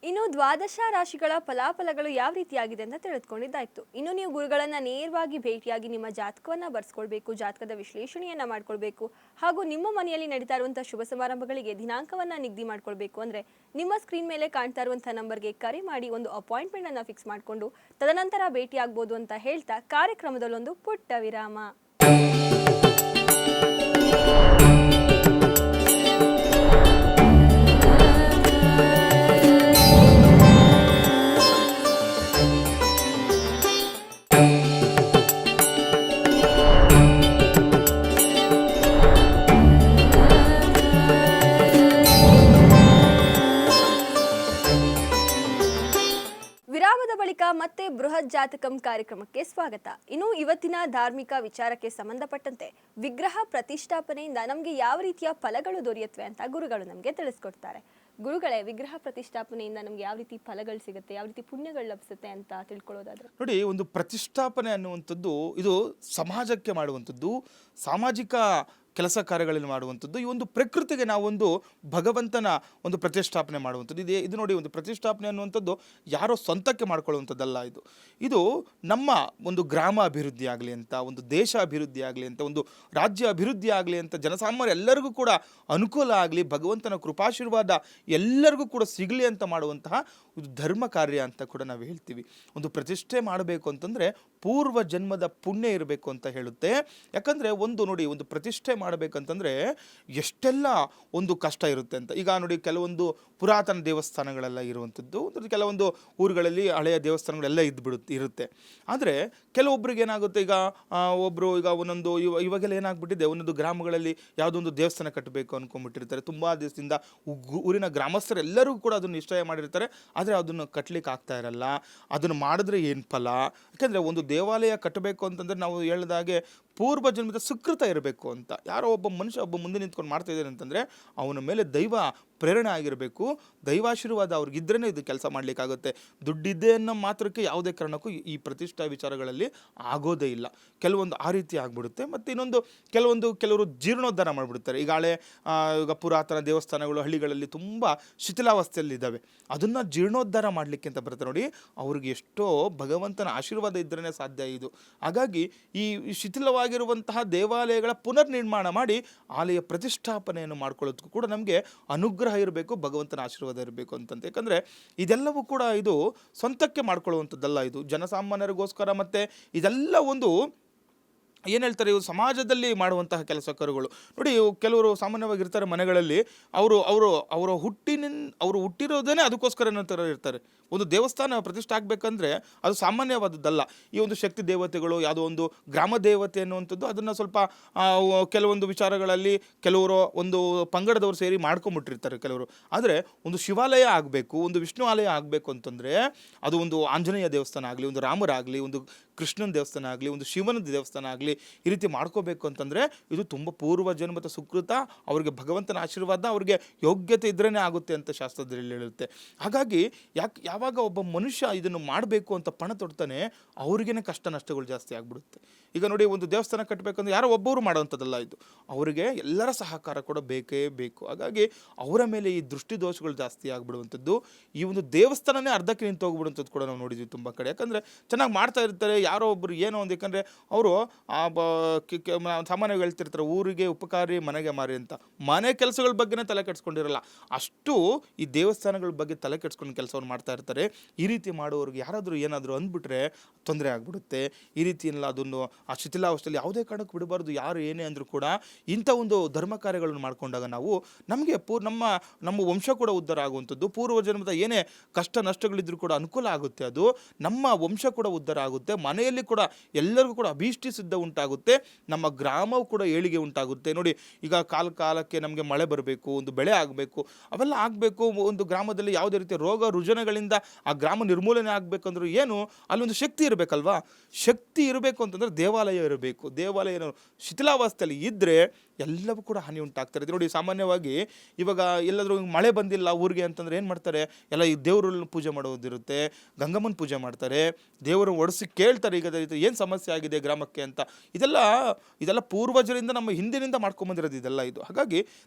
ಇನ್ನು ದ್ವಾದಶ ರಾಶಿಗಳ ಫಲಾಫಲಗಳು ಯಾವ ರೀತಿಯಾಗಿದೆ ಅಂತ ತಿಳಿದುಕೊಂಡಿದ್ದಾಯ್ತು. ಇನ್ನು ನೀವು ಗುರುಗಳನ್ನ ನೇರವಾಗಿ ಭೇಟಿಯಾಗಿ ನಿಮ್ಮ ಜಾತಕವನ್ನ ಬರ್ಸ್ಕೊಳ್ಬೇಕು, ಜಾತಕದ ವಿಶ್ಲೇಷಣೆಯನ್ನ ಮಾಡ್ಕೊಳ್ಬೇಕು, ಹಾಗೂ ನಿಮ್ಮ ಮನೆಯಲ್ಲಿ ನಡೀತಾ ಇರುವಂತಹ ಶುಭ ಸಮಾರಂಭಗಳಿಗೆ ದಿನಾಂಕವನ್ನ ನಿಗದಿ ಮಾಡ್ಕೊಳ್ಬೇಕು ಅಂದ್ರೆ ನಿಮ್ಮ ಸ್ಕ್ರೀನ್ ಮೇಲೆ ಕಾಣ್ತಾ ಇರುವಂತಹ ನಂಬರ್ಗೆ ಕರೆ ಮಾಡಿ ಒಂದು ಅಪಾಯಿಂಟ್ಮೆಂಟ್ ಅನ್ನ ಫಿಕ್ಸ್ ಮಾಡಿಕೊಂಡು ತದನಂತರ ಭೇಟಿ ಆಗ್ಬೋದು ಅಂತ ಹೇಳ್ತಾ ಕಾರ್ಯಕ್ರಮದಲ್ಲೊಂದು ಪುಟ್ಟ ವಿರಾಮ. ವಿರಾಮದ ಬಳಿಕ ಮತ್ತೆ ಬೃಹತ್ ಜಾತಕಂ ಕಾರ್ಯಕ್ರಮಕ್ಕೆ ಸ್ವಾಗತ. ಇನ್ನು ಇವತ್ತಿನ ಧಾರ್ಮಿಕ ವಿಚಾರಕ್ಕೆ ಸಂಬಂಧಪಟ್ಟಂತೆ ವಿಗ್ರಹ ಪ್ರತಿಷ್ಠಾಪನೆಯಿಂದ ನಮಗೆ ಯಾವ ರೀತಿಯ ಫಲಗಳು ದೊರೆಯುತ್ತವೆ ಅಂತ ಗುರುಗಳು ನಮಗೆ ತಿಳಿಸ್ಕೊಡ್ತಾರೆ. ಗುರುಗಳೇ, ವಿಗ್ರಹ ಪ್ರತಿಷ್ಠಾಪನೆಯಿಂದ ನಮ್ಗೆ ಯಾವ ರೀತಿ ಫಲಗಳು ಸಿಗುತ್ತೆ, ಯಾವ ರೀತಿ ಪುಣ್ಯಗಳು ಲಭಿಸುತ್ತೆ ಅಂತ ತಿಳ್ಕೊಳ್ಳೋದಾದ್ರೆ? ನೋಡಿ, ಒಂದು ಪ್ರತಿಷ್ಠಾಪನೆ ಅನ್ನುವಂಥದ್ದು ಇದು ಸಮಾಜಕ್ಕೆ ಮಾಡುವಂಥದ್ದು, ಸಾಮಾಜಿಕ ಕೆಲಸ ಕಾರ್ಯಗಳಲ್ಲಿ ಮಾಡುವಂಥದ್ದು. ಈ ಒಂದು ಪ್ರಕೃತಿಗೆ ನಾವೊಂದು ಭಗವಂತನ ಒಂದು ಪ್ರತಿಷ್ಠಾಪನೆ ಮಾಡುವಂಥದ್ದು ಇದು ನೋಡಿ, ಒಂದು ಪ್ರತಿಷ್ಠಾಪನೆ ಅನ್ನುವಂಥದ್ದು ಯಾರೋ ಸ್ವಂತಕ್ಕೆ ಮಾಡ್ಕೊಳ್ಳುವಂಥದ್ದಲ್ಲ. ಇದು ನಮ್ಮ ಒಂದು ಗ್ರಾಮ ಅಭಿವೃದ್ಧಿ ಆಗಲಿ ಅಂತ, ಒಂದು ದೇಶ ಅಭಿವೃದ್ಧಿ ಆಗಲಿ ಅಂತ, ಒಂದು ರಾಜ್ಯ ಅಭಿವೃದ್ಧಿ ಆಗಲಿ ಅಂತ, ಜನಸಾಮಾನ್ಯ ಎಲ್ಲರಿಗೂ ಕೂಡ ಅನುಕೂಲ ಆಗಲಿ, ಭಗವಂತನ ಕೃಪಾಶೀರ್ವಾದ ಎಲ್ಲರಿಗೂ ಕೂಡ ಸಿಗಲಿ ಅಂತ ಮಾಡುವಂತಹ ಒಂದು ಧರ್ಮ ಕಾರ್ಯ ಅಂತ ಕೂಡ ನಾವು ಹೇಳ್ತೀವಿ. ಒಂದು ಪ್ರತಿಷ್ಠೆ ಮಾಡಬೇಕು ಅಂತಂದರೆ ಪೂರ್ವ ಜನ್ಮದ ಪುಣ್ಯ ಇರಬೇಕು ಅಂತ ಹೇಳುತ್ತೆ. ಯಾಕಂದರೆ ನೋಡಿ, ಒಂದು ಪ್ರತಿಷ್ಠೆ ಮಾಡಬೇಕಂತಂದರೆ ಎಷ್ಟೆಲ್ಲ ಒಂದು ಕಷ್ಟ ಇರುತ್ತೆ ಅಂತ. ಈಗ ನೋಡಿ, ಕೆಲವೊಂದು ಪುರಾತನ ದೇವಸ್ಥಾನಗಳೆಲ್ಲ ಇರುವಂಥದ್ದು, ಕೆಲವೊಂದು ಊರುಗಳಲ್ಲಿ ಹಳೆಯ ದೇವಸ್ಥಾನಗಳೆಲ್ಲ ಇರುತ್ತೆ. ಆದರೆ ಕೆಲವೊಬ್ರಿಗೆ ಏನಾಗುತ್ತೆ, ಈಗ ಒಂದೊಂದು ಇವಾಗೆಲ್ಲ ಏನಾಗ್ಬಿಟ್ಟಿದೆ, ಒಂದೊಂದು ಗ್ರಾಮಗಳಲ್ಲಿ ಯಾವುದೊಂದು ದೇವಸ್ಥಾನ ಕಟ್ಟಬೇಕು ಅಂದ್ಕೊಂಡ್ಬಿಟ್ಟಿರ್ತಾರೆ. ತುಂಬ ದಿವಸದಿಂದ ಊರಿನ ಗ್ರಾಮಸ್ಥರೆಲ್ಲರೂ ಕೂಡ ಅದನ್ನು ನಿಶ್ಚಯ ಮಾಡಿರ್ತಾರೆ. ಆದರೆ ಅದನ್ನು ಕಟ್ಟಲಿಕ್ಕೆ ಆಗ್ತಾ ಇರಲ್ಲ. ಅದನ್ನು ಮಾಡಿದ್ರೆ ಏನು ಫಲ? ಯಾಕೆಂದರೆ ಒಂದು ದೇವಾಲಯ ಕಟ್ಟಬೇಕು ಅಂತಂದರೆ ನಾವು ಹೇಳಿದಾಗೆ ಪೂರ್ವ ಜನ್ಮದ ಸುಕೃತ ಇರಬೇಕು ಅಂತ. ಯಾರೋ ಒಬ್ಬ ಮನುಷ್ಯ ಮುಂದೆ ನಿಂತ್ಕೊಂಡು ಮಾಡ್ತಾ ಇದ್ದಾನೆ ಅಂತಂದರೆ ಅವನ ಮೇಲೆ ದೈವ ಪ್ರೇರಣೆ ಆಗಿರಬೇಕು, ದೈವಾಶೀರ್ವಾದ ಅವ್ರಿಗಿದ್ರೇ ಇದು ಕೆಲಸ ಮಾಡಲಿಕ್ಕಾಗುತ್ತೆ. ದುಡ್ಡಿದ್ದೇ ಅನ್ನೋ ಮಾತ್ರಕ್ಕೆ ಯಾವುದೇ ಕಾರಣಕ್ಕೂ ಈ ಪ್ರತಿಷ್ಠಾ ವಿಚಾರಗಳಲ್ಲಿ ಆಗೋದೇ ಇಲ್ಲ. ಕೆಲವೊಂದು ಆ ರೀತಿ ಆಗ್ಬಿಡುತ್ತೆ. ಮತ್ತು ಇನ್ನೊಂದು ಕೆಲವರು ಜೀರ್ಣೋದ್ಧಾರ ಮಾಡಿಬಿಡ್ತಾರೆ. ಈಗ ಪುರಾತನ ದೇವಸ್ಥಾನಗಳು ಹಳ್ಳಿಗಳಲ್ಲಿ ತುಂಬ ಶಿಥಿಲಾವಸ್ಥೆಯಲ್ಲಿದ್ದಾವೆ. ಅದನ್ನು ಜೀರ್ಣೋದ್ಧಾರ ಮಾಡಲಿಕ್ಕೆ ಅಂತ ಬರುತ್ತೆ ನೋಡಿ, ಅವ್ರಿಗೆ ಎಷ್ಟೋ ಭಗವಂತನ ಆಶೀರ್ವಾದ ಇದ್ರೇ ಸಾಧ್ಯ ಇದು. ಹಾಗಾಗಿ ಈ ಶಿಥಿಲವಾಗಿರುವಂತಹ ದೇವಾಲಯಗಳ ಪುನರ್ ನಿರ್ಮಾಣ ಮಾಡಿ ಆಲಯ ಪ್ರತಿಷ್ಠಾಪನೆಯನ್ನು ಮಾಡ್ಕೊಳ್ಳೋದಕ್ಕೂ ಕೂಡ ನಮಗೆ ಅನುಗ್ರಹ ಇರಬೇಕು, ಭಗವಂತನ ಆಶೀರ್ವಾದ ಇರಬೇಕು ಅಂತಂತ. ಯಾಕಂದರೆ ಇದೆಲ್ಲವೂ ಕೂಡ ಇದು ಸ್ವಂತಕ್ಕೆ ಮಾಡ್ಕೊಳ್ಳುವಂಥದ್ದಲ್ಲ. ಇದು ಜನಸಾಮಾನ್ಯರಿಗೋಸ್ಕರ, ಮತ್ತು ಇದೆಲ್ಲ ಒಂದು ಏನು ಹೇಳ್ತಾರೆ, ಇವು ಸಮಾಜದಲ್ಲಿ ಮಾಡುವಂತಹ ಕೆಲಸ ಕರುಗಳು ನೋಡಿ. ಕೆಲವರು ಸಾಮಾನ್ಯವಾಗಿರ್ತಾರೆ ಮನೆಗಳಲ್ಲಿ, ಅವರು ಹುಟ್ಟಿರೋದೇ ಅದಕ್ಕೋಸ್ಕರ ಥರ ಇರ್ತಾರೆ. ಒಂದು ದೇವಸ್ಥಾನ ಪ್ರತಿಷ್ಠೆ ಆಗಬೇಕಂದ್ರೆ ಅದು ಸಾಮಾನ್ಯವಾದದ್ದಲ್ಲ. ಈ ಒಂದು ಶಕ್ತಿ ದೇವತೆಗಳು, ಯಾವುದೋ ಒಂದು ಗ್ರಾಮ ದೇವತೆ ಅನ್ನುವಂಥದ್ದು, ಅದನ್ನು ಸ್ವಲ್ಪ ಕೆಲವೊಂದು ವಿಚಾರಗಳಲ್ಲಿ ಕೆಲವರು ಒಂದು ಪಂಗಡದವರು ಸೇರಿ ಮಾಡ್ಕೊಂಬಿಟ್ಟಿರ್ತಾರೆ ಕೆಲವರು. ಆದರೆ ಒಂದು ಶಿವಾಲಯ ಆಗಬೇಕು, ಒಂದು ವಿಷ್ಣು ಆಲಯ ಆಗಬೇಕು ಅಂತಂದರೆ ಅದು ಒಂದು ಆಂಜನೇಯ ದೇವಸ್ಥಾನ ಆಗಲಿ, ಒಂದು ರಾಮರಾಗಲಿ, ಒಂದು ಕೃಷ್ಣನ ದೇವಸ್ಥಾನ ಆಗಲಿ, ಒಂದು ಶಿವನ ದೇವಸ್ಥಾನ ಆಗಲಿ, ಈ ರೀತಿ ಮಾಡ್ಕೋಬೇಕು ಅಂತಂದರೆ ಇದು ತುಂಬ ಪೂರ್ವ ಜನ್ಮದ ಸುಕೃತ. ಅವರಿಗೆ ಭಗವಂತನ ಆಶೀರ್ವಾದ, ಅವರಿಗೆ ಯೋಗ್ಯತೆ ಇದ್ರೇ ಆಗುತ್ತೆ ಅಂತ ಶಾಸ್ತ್ರದಲ್ಲಿ ಹೇಳುತ್ತೆ. ಹಾಗಾಗಿ ಯಾವಾಗ ಒಬ್ಬ ಮನುಷ್ಯ ಇದನ್ನು ಮಾಡಬೇಕು ಅಂತ ಪಣ ತೊಡ್ತಾನೆ, ಅವ್ರಿಗೇನೆ ಕಷ್ಟ ನಷ್ಟಗಳು ಜಾಸ್ತಿ ಆಗ್ಬಿಡುತ್ತೆ. ಈಗ ನೋಡಿ, ಒಂದು ದೇವಸ್ಥಾನ ಕಟ್ಟಬೇಕಂದ್ರೆ ಯಾರೋ ಒಬ್ಬರು ಮಾಡೋವಂಥದ್ದಲ್ಲ ಇದು, ಅವರಿಗೆ ಎಲ್ಲರ ಸಹಕಾರ ಕೂಡ ಬೇಕೇ ಬೇಕು. ಹಾಗಾಗಿ ಅವರ ಮೇಲೆ ಈ ದೃಷ್ಟಿ ದೋಷಗಳು ಜಾಸ್ತಿ ಆಗ್ಬಿಡುವಂಥದ್ದು, ಈ ಒಂದು ದೇವಸ್ಥಾನನೇ ಅರ್ಧಕ್ಕೆ ನಿಂತು ಹೋಗ್ಬಿಡುವಂಥದ್ದು ಕೂಡ ನಾವು ನೋಡಿದ್ವಿ ತುಂಬ ಕಡೆ. ಯಾಕಂದರೆ ಚೆನ್ನಾಗಿ ಮಾಡ್ತಾ ಇರ್ತಾರೆ, ಯಾರೋ ಒಬ್ಬರು ಏನೋ ಒಂದು, ಯಾಕಂದರೆ ಅವರು ಸಾಮಾನ್ಯವಾಗಿ ಹೇಳ್ತಿರ್ತಾರೆ, ಊರಿಗೆ ಉಪಕಾರಿ ಮನೆಗೆ ಮಾರಿ ಅಂತ. ಮನೆ ಕೆಲಸಗಳ ಬಗ್ಗೆನೇ ತಲೆ ಕೆಡಿಸ್ಕೊಂಡಿರಲ್ಲ, ಅಷ್ಟು ಈ ದೇವಸ್ಥಾನಗಳ ಬಗ್ಗೆ ತಲೆ ಕೆಡಿಸ್ಕೊಂಡು ಕೆಲಸವನ್ನು ಮಾಡ್ತಾ ಇರ್ತಾರೆ. ಈ ರೀತಿ ಮಾಡೋರಿಗೆ ಯಾರಾದರೂ ಏನಾದರೂ ಅಂದ್ಬಿಟ್ರೆ ತೊಂದರೆ ಆಗ್ಬಿಡುತ್ತೆ. ಈ ರೀತಿ ಎಲ್ಲ ಅದನ್ನು ಆ ಶಿಥಿಲಾವಸ್ಥೆಯಲ್ಲಿ ಯಾವುದೇ ಕಾರಣಕ್ಕೆ ಬಿಡಬಾರ್ದು. ಯಾರು ಏನೇ ಅಂದರೂ ಕೂಡ ಇಂಥ ಒಂದು ಧರ್ಮ ಕಾರ್ಯಗಳನ್ನು ಮಾಡಿಕೊಂಡಾಗ ನಮಗೆ ನಮ್ಮ ವಂಶ ಕೂಡ ಉದ್ಧಾರ ಆಗುವಂಥದ್ದು. ಪೂರ್ವ ಜನ್ಮದ ಏನೇ ಕಷ್ಟ ನಷ್ಟಗಳಿದ್ರೂ ಕೂಡ ಅನುಕೂಲ ಆಗುತ್ತೆ. ಅದು ನಮ್ಮ ವಂಶ ಕೂಡ ಉದ್ಧಾರ ಆಗುತ್ತೆ. ಮನೆಯಲ್ಲಿ ಕೂಡ ಎಲ್ಲರಿಗೂ ಕೂಡ ಅಭೀಷ್ಟಿ ಸಿದ್ಧ ಉಂಟಾಗುತ್ತೆ. ನಮ್ಮ ಗ್ರಾಮವು ಕೂಡ ಏಳಿಗೆ ಉಂಟಾಗುತ್ತೆ. ನೋಡಿ, ಈಗ ಕಾಲಕ್ಕೆ ನಮಗೆ ಮಳೆ ಬರಬೇಕು, ಒಂದು ಬೆಳೆ ಆಗಬೇಕು, ಅವೆಲ್ಲ ಆಗಬೇಕು. ಒಂದು ಗ್ರಾಮದಲ್ಲಿ ಯಾವುದೇ ರೀತಿಯ ರೋಗ ರುಜಿನಗಳಿಂದ ಆ ಗ್ರಾಮ ನಿರ್ಮೂಲನೆ ಆಗಬೇಕಂದ್ರೂ ಏನು ಅಲ್ಲೊಂದು ಶಕ್ತಿ ಇರಬೇಕಲ್ವಾ? ಶಕ್ತಿ ಇರಬೇಕು ಅಂತಂದರೆ ದೇವಾಲಯ ಇರಬೇಕು. ದೇವಾಲಯ ಶಿಥಿಲಾವಸ್ಥೆಯಲ್ಲಿ ಇದ್ದರೆ ಎಲ್ಲವೂ ಕೂಡ ಹಾನಿ ಉಂಟಾಗ್ತಾರೆ. ನೋಡಿ, ಸಾಮಾನ್ಯವಾಗಿ ಇವಾಗ ಎಲ್ಲಾದರೂ ಮಳೆ ಬಂದಿಲ್ಲ ಊರಿಗೆ ಅಂತಂದ್ರೆ ಏನು ಮಾಡ್ತಾರೆ, ಎಲ್ಲ ಈ ದೇವರನ್ನು ಪೂಜೆ ಮಾಡೋದಿರುತ್ತೆ, ಗಂಗಮ್ಮನ ಪೂಜೆ ಮಾಡ್ತಾರೆ, ದೇವರು ಒಡಿಸಿ ಕೇಳ್ತಾರೆ ಈಗ ಏನು ಸಮಸ್ಯೆ ಆಗಿದೆ ಗ್ರಾಮಕ್ಕೆ ಅಂತ. ಇದೆಲ್ಲ ಪೂರ್ವಜರಿಂದ ನಮ್ಮ ಹಿಂದಿನಿಂದ ಮಾಡ್ಕೊಂಬಂದಿರೋದು ಇದೆಲ್ಲ ಇದು. ಹಾಗಾಗಿ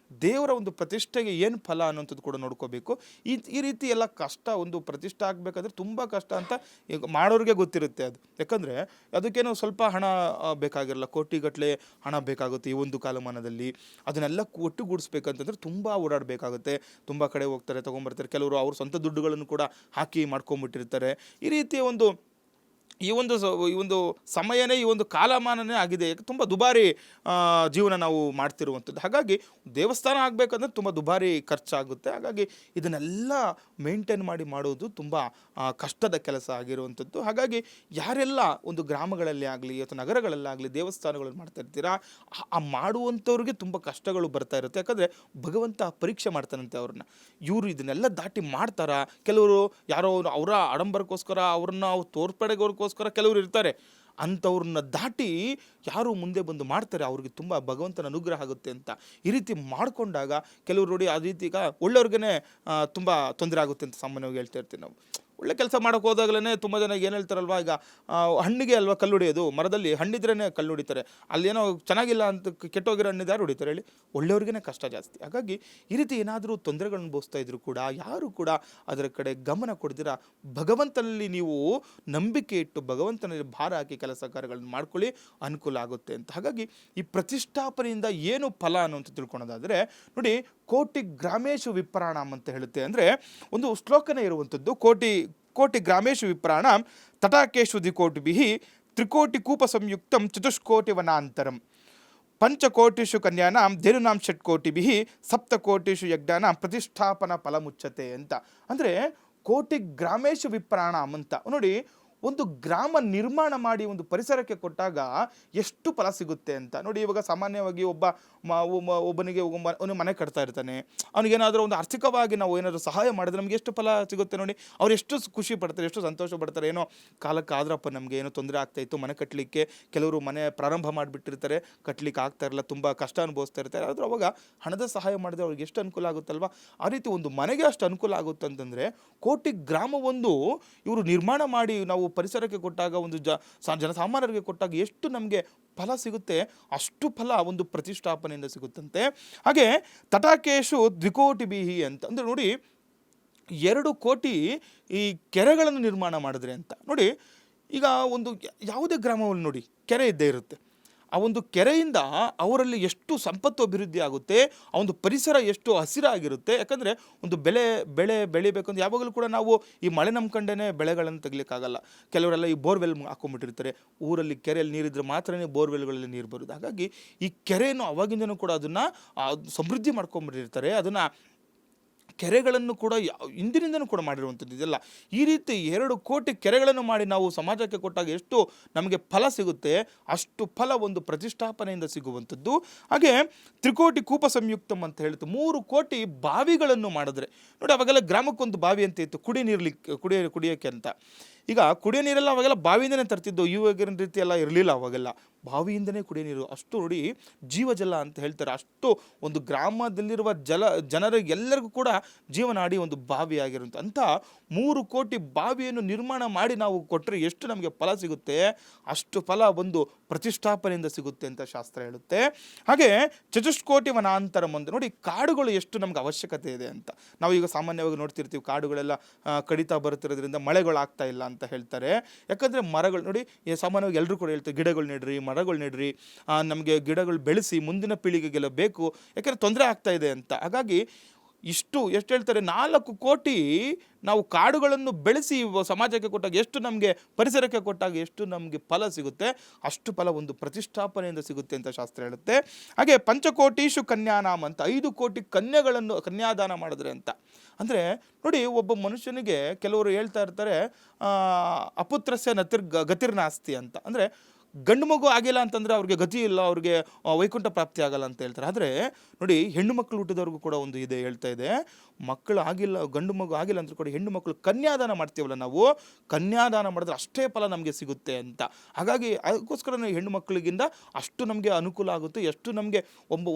ದೇವರ ಒಂದು ಪ್ರತಿಷ್ಠೆಗೆ ಏನು ಫಲ ಅನ್ನೋಂಥದ್ದು ಕೂಡ ನೋಡ್ಕೋಬೇಕು. ಈ ರೀತಿ ಎಲ್ಲ ಕಷ್ಟ, ಒಂದು ಪ್ರತಿಷ್ಠೆ ಆಗಬೇಕಾದ್ರೆ ತುಂಬ ಕಷ್ಟ ಅಂತ ಈಗ ಮಾಡೋರಿಗೆ ಗೊತ್ತಿರುತ್ತೆ ಅದು. ಯಾಕಂದರೆ ಅದಕ್ಕೇನೋ ಸ್ವಲ್ಪ ಹಣ ಬೇಕಾಗಿರಲ್ಲ, ಕೋಟಿಗಟ್ಟಲೆ ಹಣ ಬೇಕಾಗುತ್ತೆ ಈ ಒಂದು ಕಾಲಮಾನದಲ್ಲಿ. ಅದನ್ನೆಲ್ಲ ಒಟ್ಟುಗೂಡಿಸ್ಬೇಕಂತಂದ್ರೆ ತುಂಬ ಓಡಾಡಬೇಕಾಗುತ್ತೆ, ತುಂಬ ಕಡೆ ಹೋಗ್ತಾರೆ, ತೊಗೊಂಬರ್ತಾರೆ. ಕೆಲವರು ಅವ್ರ ಸ್ವಂತ ದುಡ್ಡುಗಳನ್ನು ಕೂಡ ಹಾಕಿ ಮಾಡ್ಕೊಂಬಿಟ್ಟಿರ್ತಾರೆ. ಈ ರೀತಿಯ ಒಂದು ಈ ಒಂದು ಸಮಯನೇ, ಈ ಒಂದು ಕಾಲಮಾನನೇ ಆಗಿದೆ. ತುಂಬ ದುಬಾರಿ ಜೀವನ ನಾವು ಮಾಡ್ತಿರುವಂಥದ್ದು. ಹಾಗಾಗಿ ದೇವಸ್ಥಾನ ಆಗಬೇಕಂದ್ರೆ ತುಂಬ ದುಬಾರಿ ಖರ್ಚಾಗುತ್ತೆ. ಹಾಗಾಗಿ ಇದನ್ನೆಲ್ಲ ಮೇಂಟೈನ್ ಮಾಡೋದು ತುಂಬ ಕಷ್ಟದ ಕೆಲಸ ಆಗಿರುವಂಥದ್ದು. ಹಾಗಾಗಿ ಯಾರೆಲ್ಲ ಒಂದು ಗ್ರಾಮಗಳಲ್ಲಿ ಆಗಲಿ ಅಥವಾ ನಗರಗಳಲ್ಲಾಗಲಿ ದೇವಸ್ಥಾನಗಳನ್ನು ಮಾಡ್ತಾ ಇರ್ತೀರಾ, ಆ ಮಾಡುವಂಥವ್ರಿಗೆ ತುಂಬ ಕಷ್ಟಗಳು ಬರ್ತಾ ಇರುತ್ತೆ. ಯಾಕಂದರೆ ಭಗವಂತ ಪರೀಕ್ಷೆ ಮಾಡ್ತಾನಂತೆ ಅವ್ರನ್ನ. ಇವರು ಇದನ್ನೆಲ್ಲ ದಾಟಿ ಮಾಡ್ತಾರಾ? ಕೆಲವರು ಯಾರೋ ಅವರ ಆಡಂಬರಕ್ಕೋಸ್ಕರ, ಅವ್ರನ್ನ ತೋರ್ಪಡೆಗೋಸ್ಕರ ಕೆಲವರು ಇರ್ತಾರೆ. ಅಂಥವ್ರನ್ನ ದಾಟಿ ಯಾರು ಮುಂದೆ ಬಂದು ಮಾಡ್ತಾರೆ, ಅವ್ರಿಗೆ ತುಂಬ ಭಗವಂತನ ಅನುಗ್ರಹ ಆಗುತ್ತೆ ಅಂತ. ಈ ರೀತಿ ಮಾಡಿಕೊಂಡಾಗ ಕೆಲವರು ನೋಡಿ, ಆ ರೀತಿ ಈಗ ಒಳ್ಳೆಯವ್ರಿಗೇ ತುಂಬ ತೊಂದರೆ ಆಗುತ್ತೆ ಅಂತ ಸಾಮಾನ್ಯವಾಗಿ ಹೇಳ್ತಾ ಇರ್ತೀವಿ ನಾವು. ಒಳ್ಳೆ ಕೆಲಸ ಮಾಡೋಕೆ ಹೋದಾಗಲೇ ತುಂಬ ಜನ ಏನು ಹೇಳ್ತಾರಲ್ವ, ಈಗ ಹಣ್ಣಿಗೆ ಅಲ್ವಾ ಕಲ್ಲು ಹೊಡಿಯೋದು, ಮರದಲ್ಲಿ ಹಣ್ಣಿದ್ರೇ ಕಲ್ಲು ಹೊಡಿತಾರೆ. ಅಲ್ಲೇನೋ ಚೆನ್ನಾಗಿಲ್ಲ ಅಂತ ಕೆಟ್ಟೋಗಿರೋ ಹಣ್ಣಿದ್ದು ಯಾರು ಹೊಡಿತಾರೆ ಹೇಳಿ? ಒಳ್ಳೆಯವ್ರಿಗೇ ಕಷ್ಟ ಜಾಸ್ತಿ. ಹಾಗಾಗಿ ಈ ರೀತಿ ಏನಾದರೂ ತೊಂದರೆಗಳನ್ನು ಅನುಭವಿಸ್ತಾ ಇದ್ರು ಕೂಡ ಯಾರು ಕೂಡ ಅದರ ಕಡೆ ಗಮನ ಕೊಡ್ದಿರ ಭಗವಂತನಲ್ಲಿ ನೀವು ನಂಬಿಕೆ ಇಟ್ಟು ಭಗವಂತನಲ್ಲಿ ಭಾರ ಹಾಕಿ ಕೆಲಸ ಕಾರ್ಯಗಳನ್ನು ಮಾಡ್ಕೊಳ್ಳಿ, ಅನುಕೂಲ ಆಗುತ್ತೆ ಅಂತ. ಹಾಗಾಗಿ ಈ ಪ್ರತಿಷ್ಠಾಪನೆಯಿಂದ ಏನು ಫಲ ಅನ್ನೋಂತ ತಿಳ್ಕೊಳೋದಾದರೆ ನೋಡಿ, ಕೋಟಿ ಗ್ರಾಮೇಶು ವಿಪ್ರಾಣಂ ಅಂತ ಹೇಳುತ್ತೆ. ಅಂದರೆ ಒಂದು ಶ್ಲೋಕನೇ ಇರುವಂಥದ್ದು, ಕೋಟಿ ಗ್ರಾಮೇಶು ವಿಪ್ರಾಣಂ ತಟಾಕೇಶು ದಿಕೋಟಿಭಿಃ ತ್ರಿಕೋಟಿ ಕೂಪ ಸಂಯುಕ್ತಂ ಚತುಷ್ಕೋಟಿ ವನಾಂತರಂ ಪಂಚಕೋಟಿಷು ಕನ್ಯಾನಾಂ ಧೇನುನಾಂ ಷಟ್ಕೋಟಿಭಿಃ ಸಪ್ತಕೋಟಿಷು ಯಜ್ಞಾನಾಂ ಪ್ರತಿಷ್ಠಾಪನಾ ಫಲಮುಚ್ಯತೆ ಅಂತ. ಅಂದರೆ ಕೋಟಿ ಗ್ರಾಮೇಶು ವಿಪ್ರಾಣಂ ಅಂತ ನೋಡಿ, ಒಂದು ಗ್ರಾಮ ನಿರ್ಮಾಣ ಮಾಡಿ ಒಂದು ಪರಿಸರಕ್ಕೆ ಕೊಟ್ಟಾಗ ಎಷ್ಟು ಫಲ ಸಿಗುತ್ತೆ ಅಂತ ನೋಡಿ. ಇವಾಗ ಸಾಮಾನ್ಯವಾಗಿ ಒಬ್ಬನಿಗೆ ಅವನು ಮನೆ ಕಟ್ತಾ ಇರ್ತಾನೆ, ಅವನಿಗೇನಾದರೂ ಒಂದು ಆರ್ಥಿಕವಾಗಿ ನಾವು ಏನಾದರೂ ಸಹಾಯ ಮಾಡಿದ್ರೆ ನಮಗೆ ಎಷ್ಟು ಫಲ ಸಿಗುತ್ತೆ ನೋಡಿ. ಅವ್ರು ಎಷ್ಟು ಖುಷಿ ಪಡ್ತಾರೆ, ಎಷ್ಟು ಸಂತೋಷ ಪಡ್ತಾರೆ. ಏನೋ ಕಾಲಕ್ಕೆ ಆದ್ರಪ್ಪ ನಮಗೆ ಏನೋ ತೊಂದರೆ ಆಗ್ತಾಯಿತ್ತು ಮನೆ ಕಟ್ಟಲಿಕ್ಕೆ, ಕೆಲವರು ಮನೆ ಪ್ರಾರಂಭ ಮಾಡಿಬಿಟ್ಟಿರ್ತಾರೆ, ಕಟ್ಟಲಿಕ್ಕೆ ಆಗ್ತಾ ಇರಲ್ಲ, ತುಂಬ ಕಷ್ಟ ಅನುಭವಿಸ್ತಾ ಇರ್ತಾರೆ. ಆದರೂ ಅವಾಗ ಹಣದ ಸಹಾಯ ಮಾಡಿದ್ರೆ ಅವ್ರಿಗೆ ಎಷ್ಟು ಅನುಕೂಲ ಆಗುತ್ತಲ್ವ. ಆ ರೀತಿ ಒಂದು ಮನೆಗೆ ಅಷ್ಟು ಅನುಕೂಲ ಆಗುತ್ತೆ ಅಂತಂದರೆ, ಕೋಟಿ ಗ್ರಾಮವೊಂದು ಇವರು ನಿರ್ಮಾಣ ಮಾಡಿ ನಾವು ಪರಿಸರಕ್ಕೆ ಕೊಟ್ಟಾಗ, ಒಂದು ಜನಸಾಮಾನ್ಯರಿಗೆ ಕೊಟ್ಟಾಗ ಎಷ್ಟು ನಮಗೆ ಫಲ ಸಿಗುತ್ತೆ, ಅಷ್ಟು ಫಲ ಒಂದು ಪ್ರತಿಷ್ಠಾಪನೆಯಿಂದ ಸಿಗುತ್ತಂತೆ. ಹಾಗೆ ತಟಾಕೇಶು ದ್ವಿಕೋಟಿಭಿಃ ಅಂತ ಅಂದರೆ ನೋಡಿ, 2 ಕೋಟಿ ಈ ಕೆರೆಗಳನ್ನು ನಿರ್ಮಾಣ ಮಾಡಿದ್ರೆ ಅಂತ ನೋಡಿ. ಈಗ ಒಂದು ಯಾವುದೇ ಗ್ರಾಮದಲ್ಲಿ ನೋಡಿ ಕೆರೆ ಇದ್ದೇ ಇರುತ್ತೆ. ಆ ಒಂದು ಕೆರೆಯಿಂದ ಅವರಲ್ಲಿ ಎಷ್ಟು ಸಂಪತ್ತು ಅಭಿವೃದ್ಧಿ ಆಗುತ್ತೆ, ಆ ಒಂದು ಪರಿಸರ ಎಷ್ಟು ಹಸಿರಾಗಿರುತ್ತೆ. ಯಾಕಂದರೆ ಒಂದು ಬೆಳೆ ಬೆಳಿಬೇಕಂದ್ರೆ ಯಾವಾಗಲೂ ಕೂಡ ನಾವು ಈ ಮಳೆ ನಂಬ್ಕೊಂಡೇ ಬೆಳೆಗಳನ್ನು ತೆಗಿಲಿಕ್ಕಾಗಲ್ಲ. ಕೆಲವರೆಲ್ಲ ಈ ಬೋರ್ವೆಲ್ ಹಾಕೊಂಡ್ಬಿಟ್ಟಿರ್ತಾರೆ. ಊರಲ್ಲಿ ಕೆರೆಯಲ್ಲಿ ನೀರಿದ್ರೆ ಮಾತ್ರನೇ ಬೋರ್ವೆಲ್ಗಳಲ್ಲಿ ನೀರು ಬರೋದು. ಹಾಗಾಗಿ ಈ ಕೆರೆಯನ್ನು ಅವಾಗಿಂದನೂ ಕೂಡ ಅದನ್ನು ಸಮೃದ್ಧಿ ಮಾಡ್ಕೊಂಡ್ಬಿಟ್ಟಿರ್ತಾರೆ. ಅದನ್ನು ಕೆರೆಗಳನ್ನು ಕೂಡ ಇಂದಿನಿಂದನೂ ಕೂಡ ಮಾಡಿರುವಂಥದ್ದು ಇದೆಲ್ಲ. ಈ ರೀತಿ 2 ಕೋಟಿ ಕೆರೆಗಳನ್ನು ಮಾಡಿ ನಾವು ಸಮಾಜಕ್ಕೆ ಕೊಟ್ಟಾಗ ಎಷ್ಟು ನಮಗೆ ಫಲ ಸಿಗುತ್ತೆ, ಅಷ್ಟು ಫಲ ಒಂದು ಪ್ರತಿಷ್ಠಾಪನೆಯಿಂದ ಸಿಗುವಂಥದ್ದು. ಹಾಗೆ ತ್ರಿಕೋಟಿ ಕೂಪ ಸಂಯುಕ್ತಂ ಅಂತ ಹೇಳ್ತು, 3 ಕೋಟಿ ಬಾವಿಗಳನ್ನು ಮಾಡಿದ್ರೆ ನೋಡಿ. ಅವಾಗೆಲ್ಲ ಗ್ರಾಮಕ್ಕೊಂದು ಬಾವಿ ಅಂತ ಇತ್ತು, ಕುಡಿಯೋಕ್ಕೆ ಅಂತ. ಈಗ ಕುಡಿಯೋ ನೀರೆಲ್ಲ ಅವಾಗೆಲ್ಲ ಬಾವಿಯಿಂದನೇ ತರ್ತಿದ್ದು, ಇವಾಗಿನ ರೀತಿ ಎಲ್ಲ ಇರಲಿಲ್ಲ. ಅವಾಗೆಲ್ಲ ಬಾವಿಯಿಂದನೇ ಕುಡಿಯೋ ನೀರು. ಅಷ್ಟು ನೋಡಿ ಜೀವಜಲ ಅಂತ ಹೇಳ್ತಾರೆ. ಅಷ್ಟು ಒಂದು ಗ್ರಾಮದಲ್ಲಿರುವ ಜನರಿಗೆಲ್ಲರಿಗೂ ಕೂಡ ಜೀವನಾಡಿ ಒಂದು ಬಾವಿ ಆಗಿರುವಂಥ ಅಂಥ 3 ಕೋಟಿ ಬಾವಿಯನ್ನು ನಿರ್ಮಾಣ ಮಾಡಿ ನಾವು ಕೊಟ್ಟರೆ ಎಷ್ಟು ನಮಗೆ ಫಲ ಸಿಗುತ್ತೆ, ಅಷ್ಟು ಫಲ ಒಂದು ಪ್ರತಿಷ್ಠಾಪನೆಯಿಂದ ಸಿಗುತ್ತೆ ಅಂತ ಶಾಸ್ತ್ರ ಹೇಳುತ್ತೆ. ಹಾಗೆ ಚತುಷ್ಕೋಟಿ ವನಾಂತರಂ ಅಂತ ನೋಡಿ, ಕಾಡುಗಳು ಎಷ್ಟು ನಮ್ಗೆ ಅವಶ್ಯಕತೆ ಇದೆ ಅಂತ. ನಾವು ಈಗ ಸಾಮಾನ್ಯವಾಗಿ ನೋಡ್ತಿರ್ತೀವಿ, ಕಾಡುಗಳೆಲ್ಲ ಕಡಿತಾ ಬರ್ತಿರೋದ್ರಿಂದ ಮಳೆಗಳಾಗ್ತಾ ಇಲ್ಲ ಅಂತ ಹೇಳ್ತಾರೆ. ಯಾಕಂದರೆ ಮರಗಳು ನೋಡಿ, ಸಾಮಾನ್ಯವಾಗಿ ಎಲ್ಲರೂ ಕೂಡ ಹೇಳ್ತಾರೆ, ಗಿಡಗಳು ನೆಡ್ರಿ, ಮರಗಳು ನೆಡ್ರಿ, ನಮಗೆ ಗಿಡಗಳು ಬೆಳೆಸಿ ಮುಂದಿನ ಪೀಳಿಗೆಗೆಲ್ಲ ಬೇಕು, ಯಾಕಂದರೆ ತೊಂದರೆ ಆಗ್ತಾ ಇದೆ ಅಂತ. ಹಾಗಾಗಿ ಎಷ್ಟು ಹೇಳ್ತಾರೆ, 4 ಕೋಟಿ ನಾವು ಕಾಡುಗಳನ್ನು ಬೆಳೆಸಿ ಸಮಾಜಕ್ಕೆ ಕೊಟ್ಟಾಗ ಎಷ್ಟು ನಮಗೆ, ಪರಿಸರಕ್ಕೆ ಕೊಟ್ಟಾಗ ಎಷ್ಟು ನಮಗೆ ಫಲ ಸಿಗುತ್ತೆ, ಅಷ್ಟು ಫಲ ಒಂದು ಪ್ರತಿಷ್ಠಾಪನೆಯಿಂದ ಸಿಗುತ್ತೆ ಅಂತ ಶಾಸ್ತ್ರ ಹೇಳುತ್ತೆ. ಹಾಗೆ ಪಂಚಕೋಟೀಶು ಕನ್ಯಾನಾಮ್ ಅಂತ 5 ಕೋಟಿ ಕನ್ಯೆಗಳನ್ನು ಕನ್ಯಾದಾನ ಮಾಡಿದ್ರೆ ಅಂತ. ಅಂದರೆ ನೋಡಿ, ಒಬ್ಬ ಮನುಷ್ಯನಿಗೆ ಕೆಲವರು ಹೇಳ್ತಾ ಇರ್ತಾರೆ, ಅಪುತ್ರಸ್ಯ ಗತಿರ್ನಾಸ್ತಿ ಅಂತ. ಅಂದರೆ ಗಂಡು ಮಗು ಆಗಿಲ್ಲ ಅಂತಂದರೆ ಅವ್ರಿಗೆ ಗತಿ ಇಲ್ಲ, ಅವ್ರಿಗೆ ವೈಕುಂಠ ಪ್ರಾಪ್ತಿ ಆಗಲ್ಲ ಅಂತ ಹೇಳ್ತಾರೆ. ಆದರೆ ನೋಡಿ, ಹೆಣ್ಣು ಮಕ್ಕಳು ಹುಟ್ಟಿದವ್ರಿಗೂ ಕೂಡ ಒಂದು ಇದೆ, ಹೇಳ್ತಾ ಇದೆ, ಮಕ್ಕಳು ಆಗಿಲ್ಲ, ಗಂಡು ಮಗು ಆಗಿಲ್ಲ ಅಂತ ಕೂಡ ಹೆಣ್ಣು ಮಕ್ಕಳು ಕನ್ಯಾದಾನ ಮಾಡ್ತೀವಲ್ಲ ನಾವು, ಕನ್ಯಾದಾನ ಮಾಡಿದ್ರೆ ಅಷ್ಟೇ ಫಲ ನಮಗೆ ಸಿಗುತ್ತೆ ಅಂತ. ಹಾಗಾಗಿ ಅದಕ್ಕೋಸ್ಕರ ಹೆಣ್ಣು ಮಕ್ಕಳಿಗಿಂದ ಅಷ್ಟು ನಮಗೆ ಅನುಕೂಲ ಆಗುತ್ತೆ. ಎಷ್ಟು ನಮಗೆ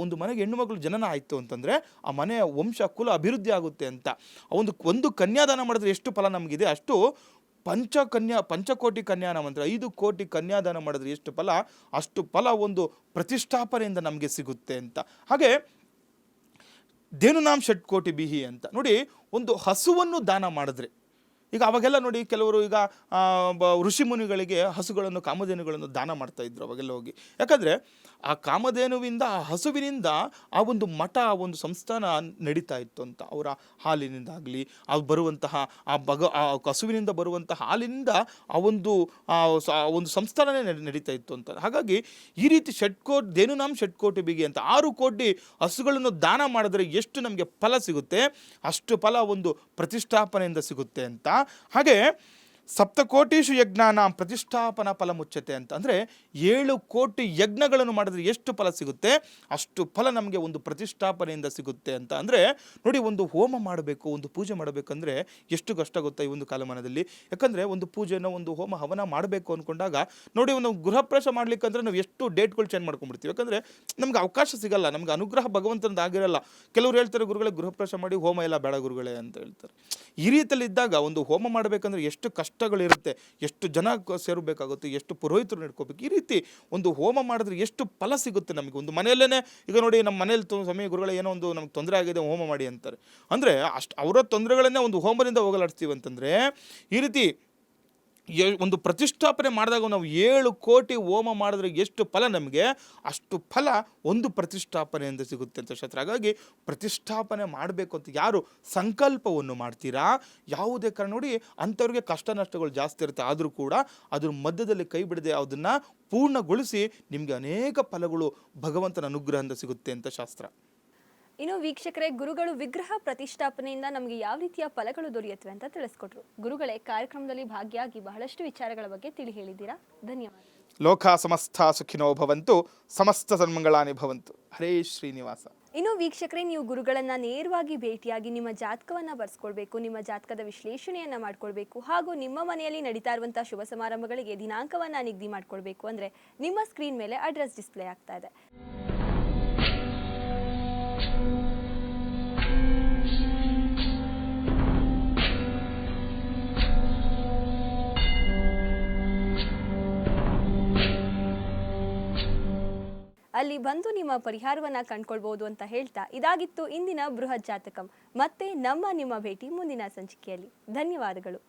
ಒಂದು ಮನೆಗೆ ಹೆಣ್ಣು ಮಕ್ಕಳು ಜನನ ಆಯಿತು ಅಂತಂದರೆ ಆ ಮನೆಯ ವಂಶ ಕುಲ ಅಭಿವೃದ್ಧಿ ಆಗುತ್ತೆ ಅಂತ. ಒಂದು ಕನ್ಯಾದಾನ ಮಾಡಿದ್ರೆ ಎಷ್ಟು ಫಲ ನಮಗಿದೆ, ಅಷ್ಟು ಪಂಚಕೋಟಿ ಕನ್ಯಾನ ಮಂತ್ರ 5 ಕೋಟಿ ಕನ್ಯಾದಾನ ಮಾಡಿದ್ರೆ ಎಷ್ಟು ಫಲ, ಅಷ್ಟು ಫಲ ಒಂದು ಪ್ರತಿಷ್ಠಾಪನೆಯಿಂದ ನಮಗೆ ಸಿಗುತ್ತೆ ಅಂತ. ಹಾಗೆ ಧೇನುನಾಂ ಷಟ್ಕೋಟಿಭಿಃ ಅಂತ ನೋಡಿ, ಒಂದು ಹಸುವನ್ನು ದಾನ ಮಾಡಿದ್ರೆ ಈಗ ಅವಾಗೆಲ್ಲ ನೋಡಿ ಕೆಲವರು ಈಗ ಋಷಿ ಮುನಿಗಳಿಗೆ ಹಸುಗಳನ್ನು ಕಾಮಧೇನುಗಳನ್ನು ದಾನ ಮಾಡ್ತಾ ಇದ್ರು ಅವಾಗೆಲ್ಲ ಹೋಗಿ. ಯಾಕಂದರೆ ಆ ಕಾಮಧೇನುವಿಂದ ಆ ಹಸುವಿನಿಂದ ಆ ಒಂದು ಮಠ ಆ ಒಂದು ಸಂಸ್ಥಾನ ನಡೀತಾ ಇತ್ತು ಅಂತ. ಅವರ ಹಾಲಿನಿಂದಾಗಲಿ ಆ ಬರುವಂತಹ ಆ ಹಸುವಿನಿಂದ ಬರುವಂತಹ ಹಾಲಿನಿಂದ ಆ ಒಂದು ಸಂಸ್ಥಾನನೇ ನಡೀತಾ ಇತ್ತು ಅಂತ. ಹಾಗಾಗಿ ಈ ರೀತಿ ಧೇನುನಾಂ ಷಟ್ಕೋಟಿ ಬಿಗಿ ಅಂತ 6 ಕೋಟಿ ಹಸುಗಳನ್ನು ದಾನ ಮಾಡಿದ್ರೆ ಎಷ್ಟು ನಮಗೆ ಫಲ ಸಿಗುತ್ತೆ, ಅಷ್ಟು ಫಲ ಒಂದು ಪ್ರತಿಷ್ಠಾಪನೆಯಿಂದ ಸಿಗುತ್ತೆ ಅಂತ. ಹಾಗೆ ಸಪ್ತಕೋಟೀಶು ಯಜ್ಞಾನ ಪ್ರತಿಷ್ಠಾಪನಾ ಫಲ ಮುಚ್ಚತೆ ಅಂತ. ಅಂದರೆ 7 ಕೋಟಿ ಯಜ್ಞಗಳನ್ನು ಮಾಡಿದ್ರೆ ಎಷ್ಟು ಫಲ ಸಿಗುತ್ತೆ, ಅಷ್ಟು ಫಲ ನಮಗೆ ಒಂದು ಪ್ರತಿಷ್ಠಾಪನೆಯಿಂದ ಸಿಗುತ್ತೆ ಅಂತ. ಅಂದರೆ ನೋಡಿ, ಒಂದು ಹೋಮ ಮಾಡಬೇಕು, ಒಂದು ಪೂಜೆ ಮಾಡಬೇಕಂದ್ರೆ ಎಷ್ಟು ಕಷ್ಟ ಗೊತ್ತಾ ಈ ಒಂದು ಕಾಲಮಾನದಲ್ಲಿ. ಯಾಕಂದರೆ ಒಂದು ಪೂಜೆನ ಒಂದು ಹೋಮ ಹವನ ಮಾಡಬೇಕು ಅಂದ್ಕೊಂಡಾಗ ನೋಡಿ, ಒಂದು ಗೃಹ ಪ್ರವೇಶ ಮಾಡ್ಲಿಕ್ಕಂದ್ರೆ ನಾವು ಎಷ್ಟು ಡೇಟ್ಗಳು ಚೇಂಜ್ ಮಾಡ್ಕೊಂಡ್ಬಿಡ್ತೀವಿ. ಯಾಕಂದರೆ ನಮ್ಗೆ ಅವಕಾಶ ಸಿಗಲ್ಲ, ನಮ್ಗೆ ಅನುಗ್ರಹ ಭಗವಂತನದ್ದು ಆಗಿರಲ್ಲ. ಕೆಲವ್ರು ಹೇಳ್ತಾರೆ, ಗುರುಗಳೇ ಗೃಹ ಪ್ರವೇಶ ಮಾಡಿ ಹೋಮ ಎಲ್ಲ ಬೇಡ ಗುರುಗಳೇ ಅಂತ ಹೇಳ್ತಾರೆ. ಈ ರೀತಿಯಲ್ಲಿ ಇದ್ದಾಗ ಒಂದು ಹೋಮ ಮಾಡಬೇಕಂದ್ರೆ ಎಷ್ಟು ಕಷ್ಟಗಳಿರುತ್ತೆ, ಎಷ್ಟು ಜನ ಸೇರಬೇಕಾಗುತ್ತೆ, ಎಷ್ಟು ಪುರೋಹಿತರು ನಡ್ಕೋಬೇಕು. ಈ ರೀತಿ ಒಂದು ಹೋಮ ಮಾಡಿದ್ರೆ ಎಷ್ಟು ಫಲ ಸಿಗುತ್ತೆ ನಮಗೆ. ಒಂದು ಮನೆಯಲ್ಲೇ ಈಗ ನೋಡಿ, ನಮ್ಮ ಮನೇಲಿ ಸಮಯ ಗುರುಗಳೇ ಏನೋ ಒಂದು ನಮ್ಗೆ ತೊಂದರೆ ಆಗಿದೆ ಹೋಮ ಮಾಡಿ ಅಂತಾರೆ. ಅಂದರೆ ಅಷ್ಟು ಅವರ ತೊಂದರೆಗಳನ್ನೇ ಒಂದು ಹೋಮದಿಂದ ಹೋಗಲಾಡಿಸ್ತೀವಿ ಅಂತಂದರೆ, ಈ ರೀತಿ ಒಂದು ಪ್ರತಿಷ್ಠಾಪನೆ ಮಾಡಿದಾಗ ನಾವು 7 ಕೋಟಿ ಹೋಮ ಮಾಡಿದ್ರೆ ಎಷ್ಟು ಫಲ ನಮಗೆ, ಅಷ್ಟು ಫಲ ಒಂದು ಪ್ರತಿಷ್ಠಾಪನೆಯಿಂದ ಸಿಗುತ್ತೆ ಅಂತ ಶಾಸ್ತ್ರ. ಹಾಗಾಗಿ ಪ್ರತಿಷ್ಠಾಪನೆ ಮಾಡಬೇಕು ಅಂತ ಯಾರು ಸಂಕಲ್ಪವನ್ನು ಮಾಡ್ತೀರಾ, ಯಾವುದೇ ಕಾರಣ ನೋಡಿ ಅಂಥವ್ರಿಗೆ ಕಷ್ಟ ನಷ್ಟಗಳು ಜಾಸ್ತಿ ಇರುತ್ತೆ, ಆದರೂ ಕೂಡ ಅದ್ರ ಮಧ್ಯದಲ್ಲಿ ಕೈ ಬಿಡದೆ ಅದನ್ನು ಪೂರ್ಣಗೊಳಿಸಿ ನಿಮಗೆ ಅನೇಕ ಫಲಗಳು ಭಗವಂತನ ಅನುಗ್ರಹದಿಂದ ಸಿಗುತ್ತೆ ಅಂತ ಶಾಸ್ತ್ರ. ಇನ್ನು ವೀಕ್ಷಕರೇ, ಗುರುಗಳು ವಿಗ್ರಹ ಪ್ರತಿಷ್ಠಾಪನೆಯಿಂದ ನಮಗೆ ಯಾವ ರೀತಿಯ ಫಲಗಳು ದೊರೆಯುತ್ತವೆ ಅಂತ ತಿಳಿಸ್ಕೊಟ್ರು. ಗುರುಗಳೇ, ಕಾರ್ಯಕ್ರಮದಲ್ಲಿ ಭಾಗಿಯಾಗಿ ಬಹಳಷ್ಟು ವಿಚಾರಗಳ ಬಗ್ಗೆ ತಿಳಿ ಹೇಳಿದ್ದೀರಾ, ಧನ್ಯವಾದ. ಲೋಕ ಸಮಸ್ತ ಸುಖಿನೋ ಭವಂತು, ಸಮಸ್ತ ಸನ್ಮಂಗಳಾನಿ ಭವಂತು. ಹರೇ ಶ್ರೀನಿವಾಸ. ಇನ್ನು ವೀಕ್ಷಕರೇ, ನೀವು ಗುರುಗಳನ್ನ ನೇರವಾಗಿ ಭೇಟಿಯಾಗಿ ನಿಮ್ಮ ಜಾತಕವನ್ನ ಬರ್ಸ್ಕೊಳ್ಬೇಕು, ನಿಮ್ಮ ಜಾತಕದ ವಿಶ್ಲೇಷಣೆಯನ್ನ ಮಾಡ್ಕೊಳ್ಬೇಕು, ಹಾಗೂ ನಿಮ್ಮ ಮನೆಯಲ್ಲಿ ನಡೀತಾ ಇರುವಂತಹ ಶುಭ ಸಮಾರಂಭಗಳಿಗೆ ದಿನಾಂಕವನ್ನ ನಿಗದಿ ಮಾಡ್ಕೊಳ್ಬೇಕು ಅಂದ್ರೆ ನಿಮ್ಮ ಸ್ಕ್ರೀನ್ ಮೇಲೆ ಅಡ್ರೆಸ್ ಡಿಸ್ಪ್ಲೇ ಆಗ್ತಾ ಇದೆ. ಅಲ್ಲಿ ಬಂದು ನಿಮ್ಮ ಪರಿಹಾರವನ್ನ ಕಂಡುಕೊಳ್ಬಹುದು ಅಂತ ಹೇಳ್ತಾ, ಇದಾಗಿತ್ತು ಇಂದಿನ ಬೃಹತ್ ಜಾತಕಂ. ಮತ್ತೆ ನಿಮ್ಮ ಭೇಟಿ ಮುಂದಿನ ಸಂಚಿಕೆಯಲ್ಲಿ. ಧನ್ಯವಾದಗಳು.